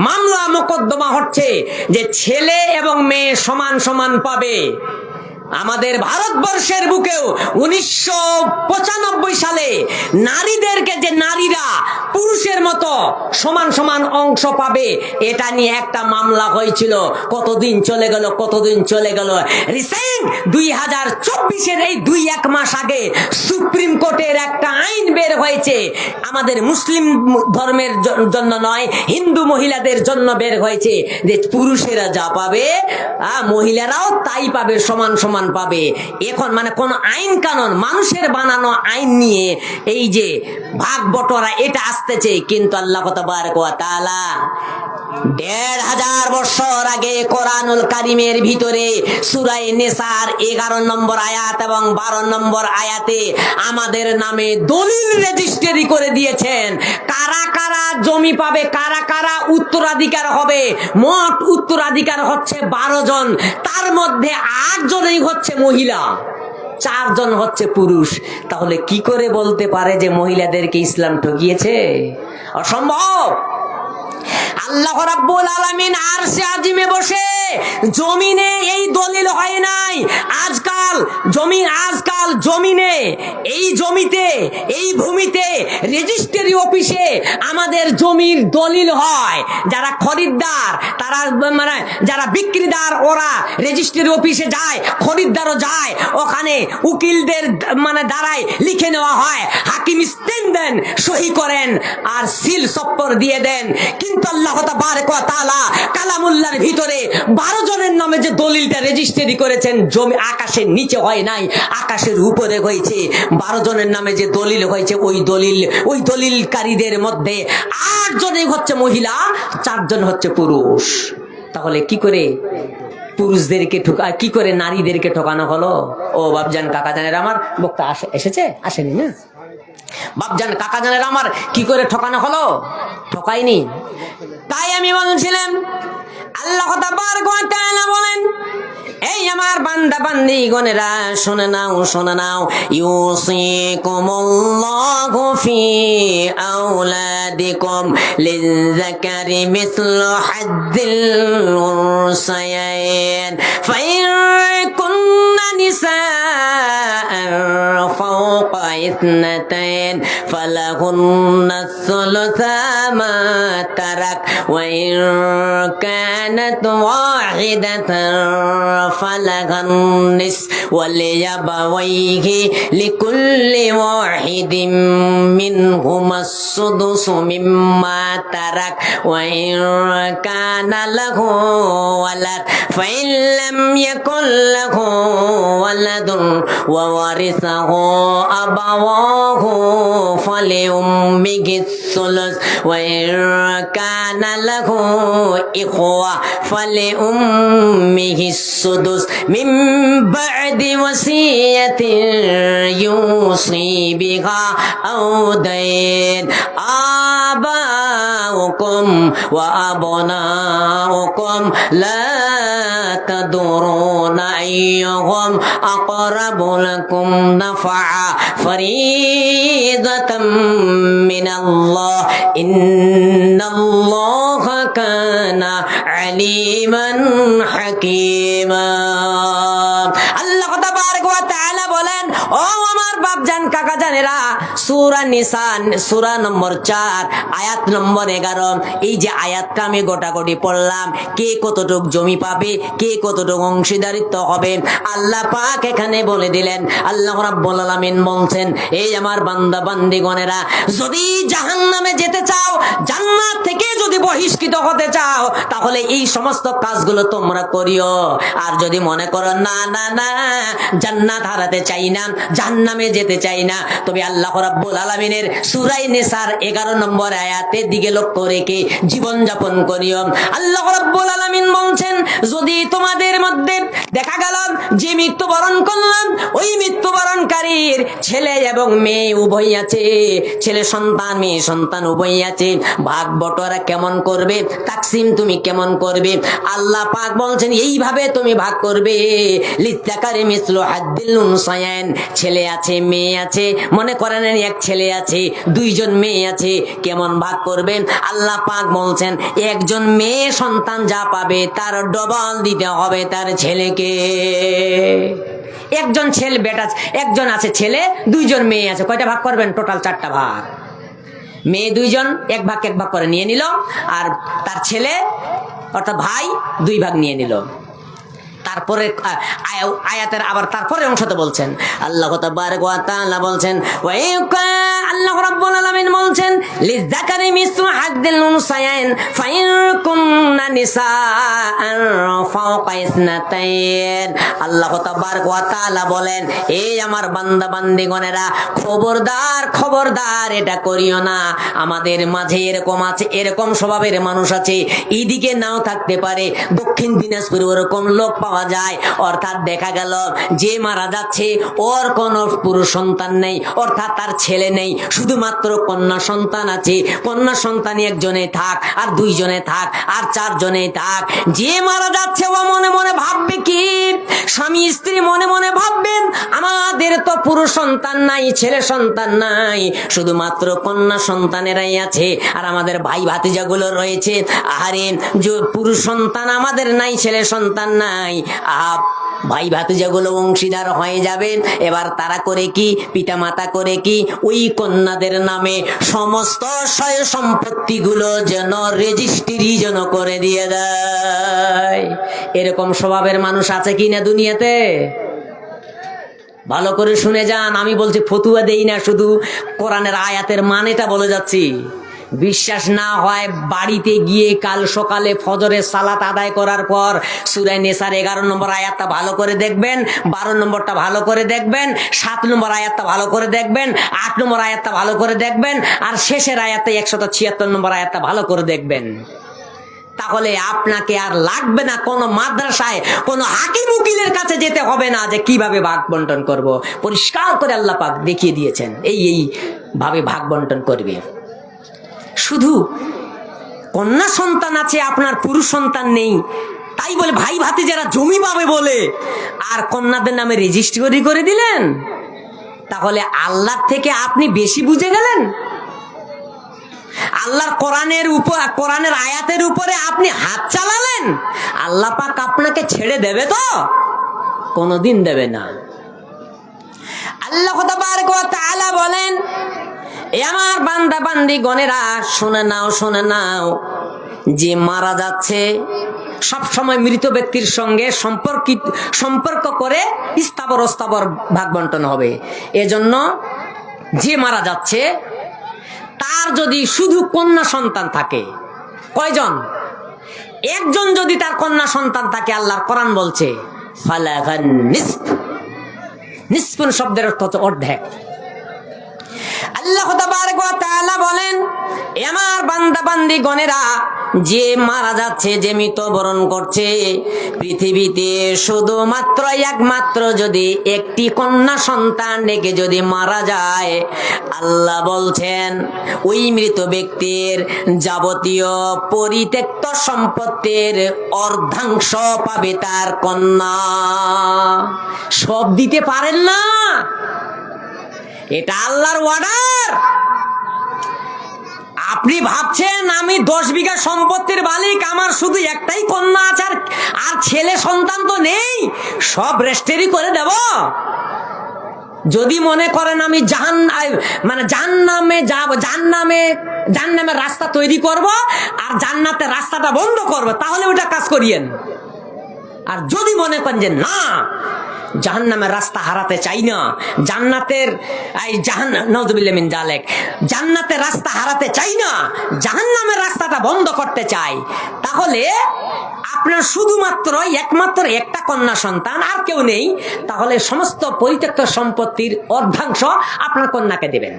মামলা মোকদ্দমা হচ্ছে যে ছেলে এবং মেয়ে সমান সমান পাবে। আমাদের ভারতবর্ষের বুকেও 1995 সালে নারীদেরকে যে নারীরা পুরুষের মতো সমান সমান অংশ পাবে এটা নিয়ে একটা মামলা হয়েছিল। কতদিন চলে গেল রিসেন্ট 2024-এর এই 2-1 মাস আগে সুপ্রিম কোর্টের একটা আইন বের হয়েছে, আমাদের মুসলিম ধর্মের জন্য নয়, হিন্দু মহিলাদের জন্য বের হয়েছে যে পুরুষেরা যা পাবে মহিলারাও তাই পাবে, সমান সমান পাবে। এখন মানে কোন আইন কানুন, মানুষের বানানো আইন নিয়ে এই যে ভাগ বটরা এটা আসতেছে, কিন্তু আল্লাহ তাবারক ওয়া তাআলা 1500 বছর আগে কোরআনুল কারীমের ভিতরে সূরা নিসার 11 নম্বর আয়াত এবং 12 নম্বর আয়াতে আমাদের নামে দলিল রেজিস্ট্রি করে দিয়েছেন। কারা কারা জমি পাবে, কারা কারা উত্তরাধিকার হবে। মোট উত্তরাধিকার হচ্ছে 12 জন, তার মধ্যে 8 জনই হচ্ছে মহিলা, 4 জন হচ্ছে পুরুষ। তাহলে কি করে বলতে পারে যে মহিলাদেরকে ইসলাম ঠকিয়েছে? অসম্ভব। আল্লাহ রাব্বুল আলামিন আরশে আজিমে বসে জমিনে এই দলিল হয় নাই। আজকাল জমিনে এই জমিতে এই ভূমিতে রেজিস্ট্রি অফিসে আমাদের জমির দলিল হয়। যারা খরিদ্দার তারা মানে যারা বিক্রিদার ওরা রেজিস্ট্রি অফিসে যায়, খরিদ্দারও যায়, ওখানে উকিলদের মানে দ্বারাই লিখে নেওয়া হয়, হাকিম স্ট্যাম্প দেন, সহি করেন আর সিল সপ্পর দিয়ে দেন। কিন্তু আল্লাহ তাবারক ওয়া তাআলা কালামুল্লাহর ভিতরে 12 জনের নামে যে দলিলটা রেজিস্ট্রি করেছেন, জমি আকাশের নিচে হয় নাই, আকাশের উপরে হয়েছে। 12 জনের নামে যে দলিল হয়েছে ওই দলিলকারীদের মধ্যে 8 জনই হচ্ছে মহিলা, 4 জন হচ্ছে পুরুষ। তাহলে কি করে পুরুষদেরকে কি করে নারীদেরকে ঠকানো হলো? ও বাপজান কাকাজানের আমার বক্তা আসেনি না? বাপজান কাকাজানের আমার কি করে ঠকানো হলো? ঠকাইনি। তাই আমি বলছিলাম আল্লাহ তাবারক ওয়া তাআলা বলেন এই আমার বান্দা বান্দি গণেরা শুনে নাও ইউসিকুমুল্লাহু ফি আওলাদিকুম লিযযাকারি মিসলু হাদ্দিল উনসায়াইন ফাইন কুন্না নিসাআন ফাওকা ইসনাতাইন ফালাহুন্না সুলুসা মা তারাক ওয়া ইন কানাত ওয়াহিদাতান فلها النصف ولأبويه لكل واحد منهما السدس مما ترك وإن كان له ولد فإن لم يكن له ولد وورثه أبواه فلأمه الثلث وإن كان له إخوة فلأمه السدس من بعد وصية يوصي بها أو دين آباؤكم وأبناؤكم لا تدرون أيهم أقرب لكم نفعا فريضة من الله إن الله كان عليما حكيما আল্লাহ তাবারক ওয়া তাআলা বলেন, ও আমার বাপজান কাকা জানেরা, সূরা নিসা সূরা নম্বর 4 আয়াত নম্বর 11, এই যে আয়াতটা আমি গোটাগোটি পড়লাম, কে কতটুক জমি পাবে, কে কতটুক অংশীদারিত্ব হবে, আল্লাহ পাক এখানে বলে দিলেন। আল্লাহ রাব্বুল আলামিন বলছেন, এই আমার বান্দা বান্দিগণেরা, যদি জাহান্নামে যেতে চাও, জান্নাত থেকে যদি বহিষ্কৃত হতে চাও, তাহলে এই সমস্ত কাজগুলো তোমরা করিও। আর যদি মনে করো না না না, জান্নাত হারাতে চাই না, জাহান্নামে যেতে চাই না, তবে আল্লাহ রাব্বুল আলামিনের সূরা নিসার 11 নম্বর আয়াতের দিকে লক্ষ্য রেখে জীবন যাপন করিও। আল্লাহ রাব্বুল আলামিন বলছেন, যদি তোমাদের মধ্যে দেখা গেল যে মৃত্যুবরণ করলেন, ওই মৃত্যুবরণকারীর ছেলে এবং মেয়ে উভয় আছে, ছেলে সন্তান মেয়ে সন্তান উভয় আছে, ভাগ বটোয়ারা কেমন করবে, তাকসিম তুমি কেমন করবে? আল্লাহ পাক বলছেন, এইভাবে তুমি ভাগ করবে। লিযাকারি মিসলু হাদ্দিল উনসায়াইন, ছেলে আছে মেয়ে আছে, মনে করেন এক ছেলে আছে, দুইজন মেয়ে আছে, কেমন ভাগ করবেন? আল্লাহ পাক বলছেন, একজন মেয়ে সন্তান যা পাবে তার ডবল দিতে হবে তার ছেলেকে। একজন ছেলে বেটা, একজন আছে ছেলে, দুইজন মেয়ে আছে, কয়টা ভাগ করবেন? টোটাল 4টা ভাগ। মেয়ে দুইজন এক ভাগ করে নিয়ে নিল, আর তার ছেলে অর্থাৎ ভাই 2 ভাগ নিয়ে নিল। তারপরে আয়াতের আবার তারপরে অংশতে বলছেন, আল্লাহ তাবারক ওয়া তাআলা বলছেন, আল্লাহ রাব্বুল আলামিন বলছেন, লিযাকারি মিসলু হাদ্দিল উনসায়াইন ফাইন কুননা নিসাআন ফাওকা ইসনাতাইন। আল্লাহ তাবারক ওয়া তাআলা বলেন, এই আমার বান্দা বান্দিগণেরা, খবরদার খবরদার এটা করিও না। আমাদের মাঝে এরকম আছে, এরকম স্বভাবের মানুষ আছে, এইদিকে নাও থাকতে পারে, দক্ষিণ দিনাজপুরে ওরকম লোক পাওয়া যায়। অর্থাৎ দেখা গেল যে মারা যাচ্ছে ওর কোনো পুরুষ সন্তান নেই, অর্থাৎ তার ছেলে নেই, শুধুমাত্র কন্যা সন্তান আছে। কন্যা সন্তান একজনে থাক, আর 2 জনে থাক, আর 4 জনে থাক। যে মারা যাচ্ছে ও মনে মনে ভাববে কি, স্বামী স্ত্রী মনে মনে ভাববেন, আমাদের তো পুরুষ সন্তান নাই, ছেলে সন্তান নাই, শুধুমাত্র কন্যা সন্তানেরাই আছে। আর আমাদের ভাই ভাতিজাগুলো রয়েছে, আরে পুরুষ সন্তান আমাদের নাই, ছেলে সন্তান নাই, ভাই ভাতিজাগুলো অংশীদার হয়ে যাবেন। এবার তারা করে কি, পিতা মাতা করে কি, ওই কন্যাদের নামে সমস্ত সয় সম্পত্তিগুলো যেন রেজিস্ট্রি যেন করে দিয়ে দেয়। এরকম স্বভাবের মানুষ আছে কি না দুনিয়াতে? ভালো করে শুনে যান, আমি বলছি ফতুয়া দেই না, শুধু কোরআনের আয়াতের মানেটা বলে যাচ্ছি। বিশ্বাস না হয় বাড়িতে গিয়ে কাল সকালে ফজরের সালাত আদায় করার পর সূরা নিসার 11 নম্বর আয়াতটা ভালো করে দেখবেন, 12 নম্বরটা ভালো করে দেখবেন, 7 নম্বর আয়াতটা ভালো করে দেখবেন, 8 নম্বর আয়াতটা ভালো করে দেখবেন, আর শেষের আয়াতটা 176 নম্বর আয়াতটা ভালো করে দেখবেন। তাহলে আপনাকে আর লাগবে না কোনো মাদ্রাসায়, কোনো হাকিম উকিলের কাছে যেতে হবে না যে কিভাবে ভাগ বন্টন করব। পরিষ্কার করে আল্লাহ পাক দেখিয়ে দিয়েছেন, এই ভাবে ভাগ বন্টন করবে। শুধু কন্যা সন্তান আছে, আপনার পুরুষ সন্তান নেই, তাই বলে ভাই ভাতে যারা জমি পাবে বলে আর কন্যাদের নামে রেজিস্ট্রি করে দিলেন, তাহলে আল্লাহ থেকে আপনি বেশি বুঝে গেলেন? আল্লাহর কোরআনের আয়াতের উপরে আপনি হাত চালালেন, আল্লাহ পাক আপনাকে ছেড়ে দেবে তো? কোনোদিন দেবে না। আল্লাহ তাবারক ওয়া তাআলা বলেন, এ আমার বান্দা বান্দি গণেরা শুনে নাও, যে মারা যাচ্ছে সব সময় মৃত ব্যক্তির সঙ্গে সম্পর্ক করে স্থাবর ভাগ বন্টন হবে। এজন্য যে মারা যাচ্ছে তার যদি শুধু কন্যা সন্তান থাকে, কয়জন? একজন যদি তার কন্যা সন্তান থাকে, আল্লাহর কোরআন বলছে ফালাহান নিসফ, নিসফুন শব্দের অর্থ হচ্ছে অর্ধেক। আল্লাহ তাবারক ওয়া তাআলা বলেন, আমার বান্দা বান্দি গণেরা যে মারা যাচ্ছে, যে মৃত্যুবরণ করছে, পৃথিবীতে শুধুমাত্র একমাত্র যদি একটি কন্যা সন্তান রেখে যদি মারা যায়, আল্লাহ বলছেন ওই মৃত ব্যক্তির যাবতীয় পরিত্যক্ত সম্পত্তির অর্ধাংশ পাবে তার কন্যা। সব দিতে পারেন না, এটা আল্লাহর অর্ডার। আপনি ভাবছেন আমি 10 বিঘা সম্পত্তির মালিক, আমার শুধু একটাই কন্যা আছে আর ছেলে সন্তান তো নেই, সব রেজিস্ট্রি করে দেব? যদি মনে করেন আমি জাহান্নামে যাব, জাহান্নামের রাস্তা তৈরি করব আর জান্নাতের রাস্তাটা বন্ধ করব, তাহলে ওটা কাজ করিয়েন। আর যদি মনে করেন যে না, জাহান্নামের রাস্তা হারাতে চাই না, জান্নাতের রাস্তা হারাতে চাই না, জাহান্নামের রাস্তাটা বন্ধ করতে চাই, তাহলে আপনার শুধুমাত্র একমাত্র একটা কন্যা সন্তান, আর কেউ নেই, তাহলে সমস্ত পরিত্যক্ত সম্পত্তির অর্ধাংশ আপনার কন্যাকে দেবেন,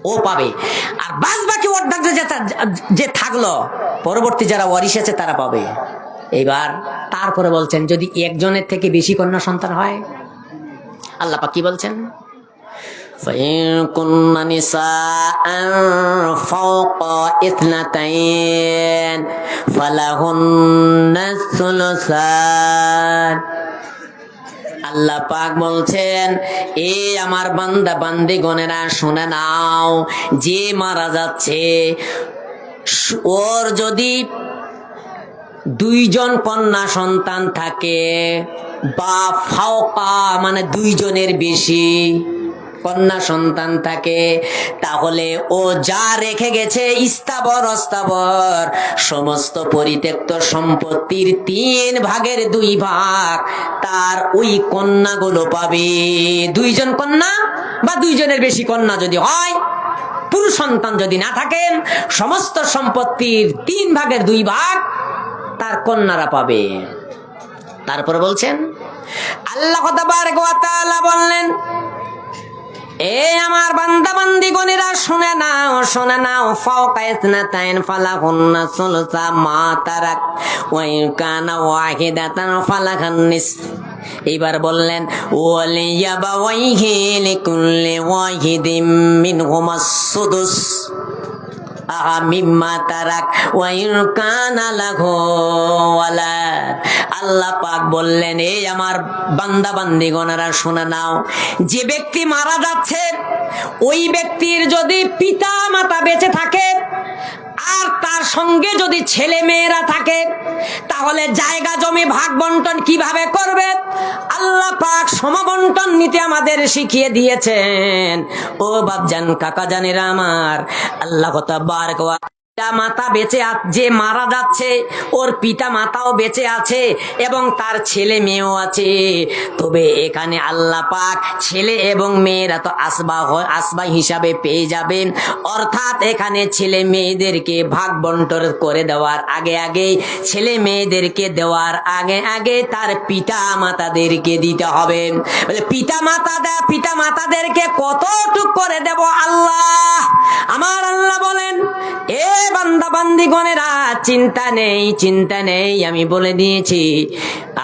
ও পাবে। আর বাদ বাকি অর্ধাংশ যে থাকলো, পরবর্তী যারা ওয়ারিশ আছে তারা পাবে। এবার তারপরে বলছেন যদি একজনের থেকে বেশি কন্যা সন্তান হয়, আল্লাহ পাক কি বলছেন? فَإِن كُنَّ نِسَاءً فَوْقَ اثْنَتَيْنِ فَلَهُنَّ الثُّلُثَانِ। আল্লাহ পাক বলছেন, এ আমার বান্দা বান্দিগণেরা শুনে নাও, যে মারা যাচ্ছে ওর যদি 2 জন কন্যা সন্তান থাকে বা ফাওকা মানে 2 জনের বেশি কন্যা সন্তান থাকে, তাহলে ও যা রেখে গেছে স্থাবর অস্থাবর সমস্ত পরিত্যক্ত সম্পত্তির 3 ভাগের 2 ভাগ তার ওই কন্যাগুলো পাবে। 2 জন কন্যা বা 2 জনের বেশি কন্যা যদি হয়, পুরুষ সন্তান যদি না থাকেন, সমস্ত সম্পত্তির 3 ভাগের 2 ভাগ তার কন্যারা পাবে। তারপরে বলছেন আল্লাহ তাবারক ওয়া তাআলা বললেন, এ আমার বান্দা বান্দিগণেরা শুনে নাও, ফাওকা ইসনাতাইন ফালাহুন্না সুলসা মা তারাক ওয়া ইন কানা ওয়াহিদাতান ফালাহান নিসফ। এবার বললেন ওয়ালিয়াবাওয়াইহি লিকুল্লি ওয়াহিদিম মিনহুমাস সুদুস মিম্মা তারাক ওয়া ইন কানা লাহু ওয়ালাদ। আল্লাহ পাক বললেন, এই আমার বান্দা বান্দিগণেরা শুনে নাও, যে ব্যক্তি মারা যাচ্ছে ওই ব্যক্তির যদি পিতা মাতা বেঁচে থাকে আর তার সঙ্গে যদি ছেলে মেয়েরা থাকে, তাহলে জায়গা জমি ভাগ বন্টন কিভাবে করবে? আল্লাহ পাক সমবন্টন নীতি আমাদের শিখিয়ে দিয়েছেন। ও বাপজান কাকা জানেরা আমার, আল্লাহ তাবারক ওয়া মাতা বেঁচে যে মারা যাচ্ছে ওর পিতা মাতাও বেঁচে আছে এবং তার ছেলে মেয়েও আছে, তবে এখানে আল্লাহ পাক ছেলে এবং মেয়েরা তো আসবা হিসাবে পেয়ে যাবেন। অর্থাৎ এখানে ছেলে মেয়েদেরকে ভাগ বন্টন করে দেওয়ার আগে ছেলে মেয়েদেরকে দেওয়ার আগে তার পিতা মাতাদেরকে দিতে হবে। বলে পিতা মাতাদেরকে কতটুক করে দেব আল্লাহ? আমার আল্লাহ বলেন, এ বান্দা বান্দিগণেরা, চিন্তা নেই, চিন্তা নেই, আমি বলে দিয়েছি।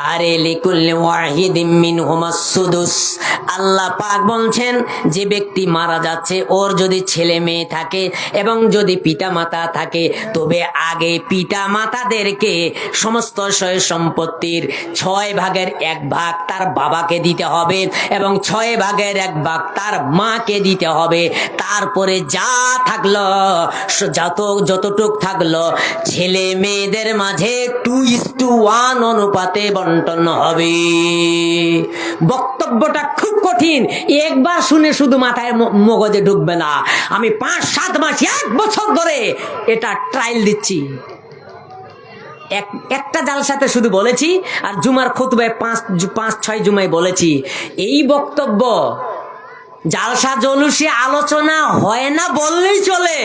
আরে লিকুল্লি ওয়াহিদিম মিনহুমাস সুদুস, আল্লাহ পাক বলছেন যে ব্যক্তি মারা যাচ্ছে ওর যদি ছেলে মেয়ে থাকে এবং যদি পিতা মাতা থাকে, তবে আগে পিতা মাতাদেরকে সমস্ত সয় সম্পত্তির 6 ভাগের 1 ভাগ তার বাবাকে দিতে হবে এবং 6 ভাগের 1 ভাগ তার মাকে দিতে হবে। তারপরে যা থাকলো, যতটুক থাকলো ছেলে মেয়েদের মাঝে 2:1 অনুপাতে বন্টন হবে। বক্তব্যটা খুব কঠিন, একবার শুনে শুধু মাথায় মগজে ঢুকবে না। আমি 5-7 মাস 1 বছর ধরে এটা ট্রায়াল দিচ্ছি। একটা জালসাতে শুধু বলেছি, আর জুমার খুতবায় 5-6 জুমায় বলেছি। এই বক্তব্য জালসা জলুসে আলোচনা হয় না বললেই চলে।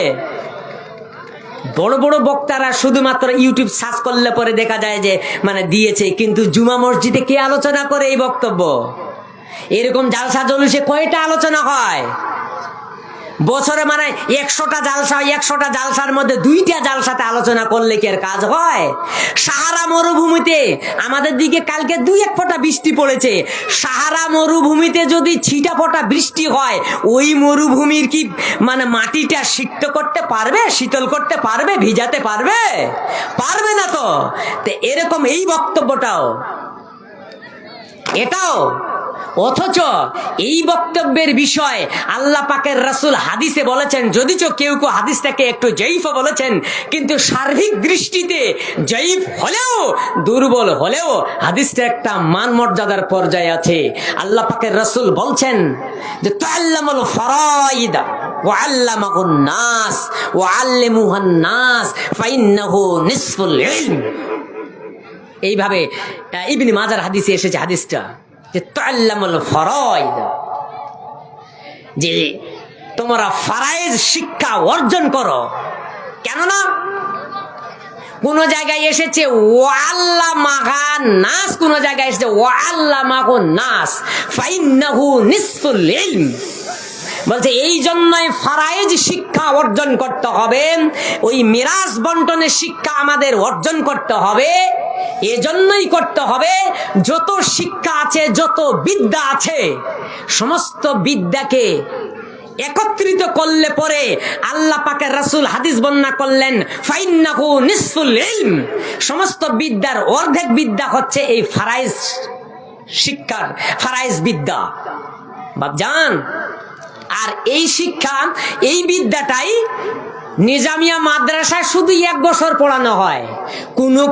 বড় বড় বক্তারা শুধুমাত্র ইউটিউব সার্চ করলে পরে দেখা যায় যে মানে দিয়েছে, কিন্তু জুমা মসজিদে কে আলোচনা করে এই বক্তব্য? এরকম জালসা জলুসে কয়টা আলোচনা হয় বছরে? মানে 100টা জালসা, 100টা জালসার মধ্যে 2টা জালসাতে আলোচনা করলে কি আর কাজ হয়? সাহারা মরুভূমিতে আমাদের দিকে কালকে 2-1 ফোঁটা বৃষ্টি পড়েছে। সাহারা মরুভূমিতে যদি ছিটা ফোঁটা বৃষ্টি হয়, ওই মরুভূমির কি মানে মাটিটা সিক্ত করতে পারবে, শীতল করতে পারবে, ভিজাতে পারবে? পারবে না তো। এরকম এই বক্তব্যটাও, এটাও। অথচ এই বক্তব্যের বিষয় আল্লাহ পাকের রাসূল হাদিসে বলেছেন, যদিচ কেউ কেউ হাদিসটাকে একটু জয়ীফ বলেছেন, কিন্তু সার্বিক দৃষ্টিতে জয়ীফ হলেও, দুর্বল হলেও হাদিসটা একটা মান মর্যাদার পর্যায়ে আছে। আল্লাহ পাকের রাসূল বলছেন যে তাআল্লামুল ফারাইদ ওয়া আল্লামাহুন নাস ওয়া আল্লিমুহান নাস ফাইন্নাহু নিসফুল ইলম। এইভাবে ইবনে মাজার হাদিসে এসেছে হাদিসটা, যে তাআল্লামুল ফারাইদ, যে তোমরা ফারাইজ শিক্ষা অর্জন করো। কেননা কোন জায়গায় এসেছে ওয়াল্লামাহান নাস, কোন জায়গায় এসেছে ওয়াল্লামাহুন নাস ফাইন্নাহু নিসফুল ইলম। বলছে এই জন্যই ফারাইজ শিক্ষা অর্জন করতে হবে, ওই মিরাজ বন্টনের শিক্ষা আমাদের অর্জন করতে হবে। এজন্যই করতে হবে, যত শিক্ষা আছে, যত বিদ্যা আছে, সমস্ত বিদ্যাকে একত্রিত করলে পরে আল্লাহ পাকের রাসূল হাদিস বর্ণনা করলেন ফাইন্নাহু নিসফুল ইলম। সমস্ত বিদ্যার অর্ধেক বিদ্যা হচ্ছে এই ফারাইজ শিক্ষার, ফারাইজ বিদ্যা। বাপজান, আর এই শিক্ষা, এই বিদ্যাটাই নিজামিয়া মাদ্রাসায় শুধু 1 বছর পড়ানো হয়,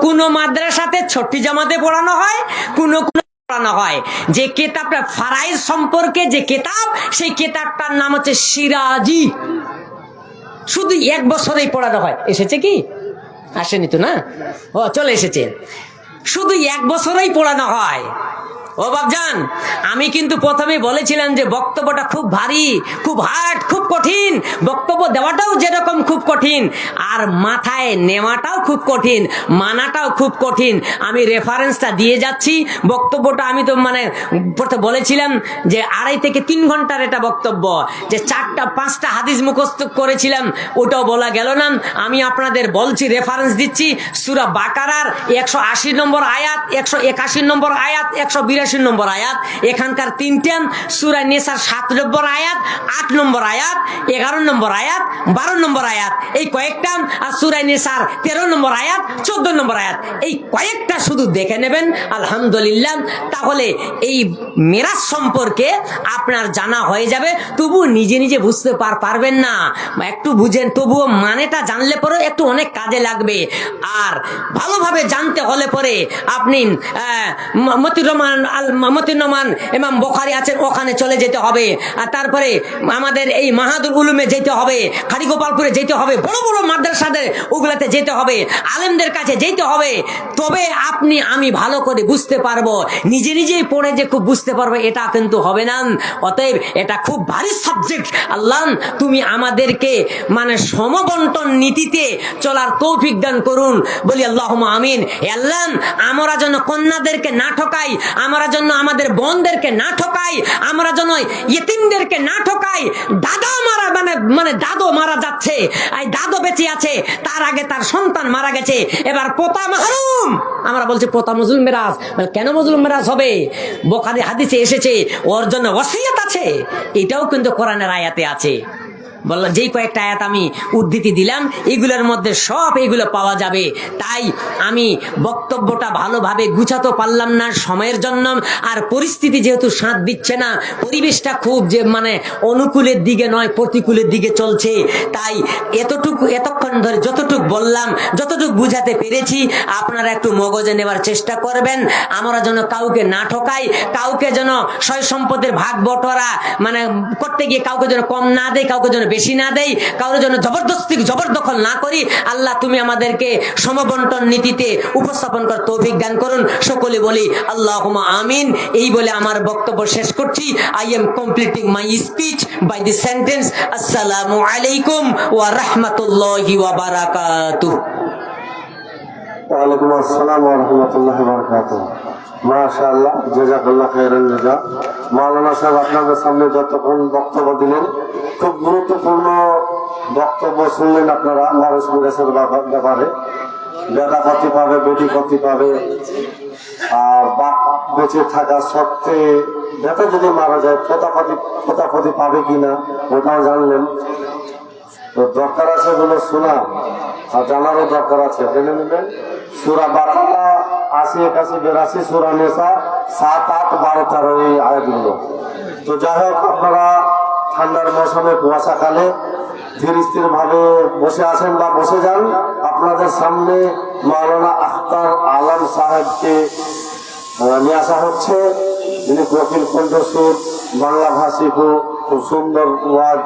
কোন মাদ্রাসাতে ছটি জামাতে পড়ানো হয়, কোন পড়ানো হয়। যে কিতাবটা ফারাইজ সম্পর্কে যে কিতাব, সেই কিতাবটার নাম হচ্ছে সিরাজি, শুধু 1 বছরেই পড়ানো হয়। এসেছে কি? আসেনি তো না? ও চলে এসেছে। শুধু 1 বছরেই পড়ানো হয়। ও বাপজান, আমি কিন্তু প্রথমে বলেছিলাম যে বক্তব্যটা খুব ভারী, খুব হার্ড, খুব কঠিন। বক্তব্য দেওয়াটাও যেরকম খুব কঠিন, আর মাথায় নেওয়াটাও খুব কঠিন, মানাটাও খুব কঠিন। আমি রেফারেন্সটা দিয়ে যাচ্ছি। বক্তব্যটা আমি তো মানে বলেছিলাম যে 2.5 থেকে 3 ঘন্টার এটা বক্তব্য, যে 4-5টা হাদিস মুখস্থ করেছিলাম, ওটাও বলা গেল না। আমি আপনাদের বলছি, রেফারেন্স দিচ্ছি, সূরা বাকারার 180 নম্বর আয়াত, 181 নম্বর আয়াত, 182 নম্বর আয়াত, এখানকার 3টা, সূরা নিসার 7 নম্বর আয়াত, 8 নম্বর আয়াত, 11 নম্বর আয়াত, 12 নম্বর আয়াত, এই কয়েকটা, আর সূরা নিসার 13 নম্বর আয়াত, 14 নম্বর আয়াত, এই কয়েকটা শুধু দেখে নেবেন, আলহামদুলিল্লাহ। তাহলে এই মিরাজ সম্পর্কে আপনার জানা হয়ে যাবে। তবু নিজে নিজে বুঝতে পারবেন না, একটু বুঝেন, তবুও মানেটা জানলে পরে একটু অনেক কাজে লাগবে। আর ভালোভাবে জানতে হলে পরে আপনি মতিউর রহমান ইমাম বুখারী আছেন, ওখানে চলে যেতে হবে। আর তারপরে আমাদের এই মাহাদুল উলুমে যেতে হবে, খাড়িগোপালপুরে যেতে হবে, বড় বড় মাদ্রাসাদের ওগুলাতে যেতে হবে, আলেমদের কাছে যেতে হবে। তবে আপনি আমি ভালো করে বুঝতে পারবো। নিজে নিজেই পড়ে যে খুব বুঝতে পারবো এটা কিন্তু হবে না। অতএব এটা খুব ভারী সাবজেক্ট। আল্লাহ তুমি আমাদেরকে মানে সমবন্টন নীতিতে চলার তৌফিক দান করুন, বলি আল্লাহুম্মা আমিন। আল্লাহ আমরা যেন কন্যাদেরকে না ঠকাই, আমরা যেন আমাদের বোনদেরকে না ঠকাই, আমরা যেন ইতিমদেরকে না ঠকাই, দাদা মারা মানে মানে দাদু মারা যাচ্ছে, এই দাদু বেঁচে আছে, তার আগে তার সন্তান মারা গেছে, এবার পোতা মাহরুম। আমরা বলছি পোতা মজলুম মেরাজ। কেন মজলুম মেরাজ হবে? বুখারী হাদিসে এসেছে ওর জন্য ওসিয়ত আছে, এটাও কিন্তু কোরআনের আয়াতে আছে। বললাম যেই কয়েকটা আয়াত আমি উদ্ধৃতি দিলাম, এগুলোর মধ্যে সব এগুলো পাওয়া যাবে। তাই আমি বক্তব্যটা ভালোভাবে গুছাতে পারলাম না সময়ের জন্য, আর পরিস্থিতি যেহেতু সাথ দিচ্ছে না, পরিবেশটা খুব যে মানে অনুকূলের দিকে নয় প্রতিকূলের দিকে চলছে, তাই এতক্ষণ ধরে যতটুক বললাম, যতটুক বুঝাতে পেরেছি, আপনারা একটু মগজে নেবার চেষ্টা করবেন। আমরা যেন কাউকে না ঠকাই, কাউকে যেন সয় সম্পদের ভাগ বটোয়ারা মানে করতে গিয়ে কাউকে যেন কম না দেয়, কাউকে যেন বেশি না দেই, কারোর জন্য জবরদখল না করি। আল্লাহ তুমি আমাদেরকে সমবন্টন নীতিতে উপস্থাপন করার তৌফিক দান করুন। সকলে বলি আল্লাহুম্মা আমিন। এই বলে আমার বক্তব্য শেষ করছি। I am completing my speech by the sentence আসসালামু আলাইকুম ওয়া রাহমাতুল্লাহি ওয়া বারাকাতুহু। ওয়ালাইকুম আসসালাম ওয়া রাহমাতুল্লাহি ওয়া বারাকাতুহু। মাশাআল্লাহ, জাযাকাল্লাহ খাইরান জাযা। মাওলানা সাহেব আপনাদের সামনে যতক্ষণ বক্তব্য দিলেন, খুব গুরুত্বপূর্ণ বক্তব্য শুনলেন আপনারা মানুষ মুখের ব্যাপারে। বেটা কতি পাবে, বেটি কতি পাবে, আর বাপ বেঁচে থাকা সত্ত্বে বেটা যদি মারা যায় পোতাপতি পাবে কিনা ওটাও জানলেন। তো দরকার আছে এগুলো শোনা আর জানারও দরকার আছে, জেনে নেবেন। সূরা বাকারা ৮০, ৮১, ৮২, সূরা নিসা ৭, ৮, ১২, ১৩ এই আয়াতগুলো। তো যাই হোক, আপনারা ঠান্ডার মৌসুমে কুয়াশাকালে ধীর স্থির ভাবে বসে আছেন বা বসে যান। আপনাদের সামনে মাওলানা আখতার আলম সাহেবকে নিয়ে আসা হচ্ছে, যিনি কপিল কণ্ঠসুর বাংলা ভাষী খুব সুন্দর ওয়াজ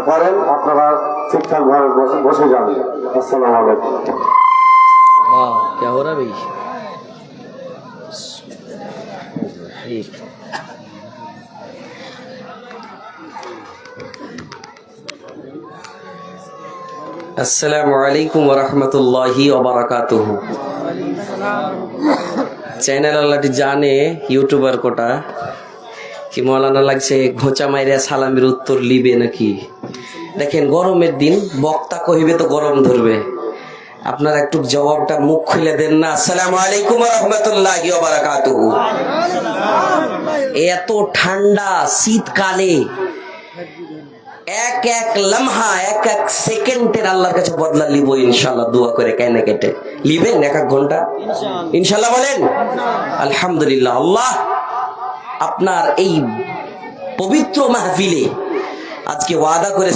করেন। আপনারা ঠিকঠাক ভাবে বসে যান। আসসালামু আলাইকুম। क्या हो रहा है भाई? एक আসসালামু আলাইকুম ওয়া রাহমাতুল্লাহি ওয়া বারাকাতুহু। চ্যানেল আল্লাহটি জানে ইউটিউবার কোটা কি মৌলানা লাগছে ঘোঁচা মাইরা সালামের উত্তর লিবে নাকি। দেখেন গরমের দিন, বক্তা কহিবে তো গরম ধরবে, আপনারা একটু জবাবটা মুখ খুলে দেন না। আসসালামু আলাইকুম ওয়া রাহমাতুল্লাহি ওয়া বারাকাতুহু। এত ঠান্ডা শীতকালে এক এক লম্হা, এক এক সেকেন্ডের আল্লাহর কাছে বদলা লিব ইনশাআল্লাহ। দোয়া করে কেনে কেটে লিবেন এক এক ঘন্টা ইনশাআল্লাহ বলেন আলহামদুলিল্লাহ। আল্লাহ আপনার এই পবিত্র মাহফিলে আজকে ওয়াদা করে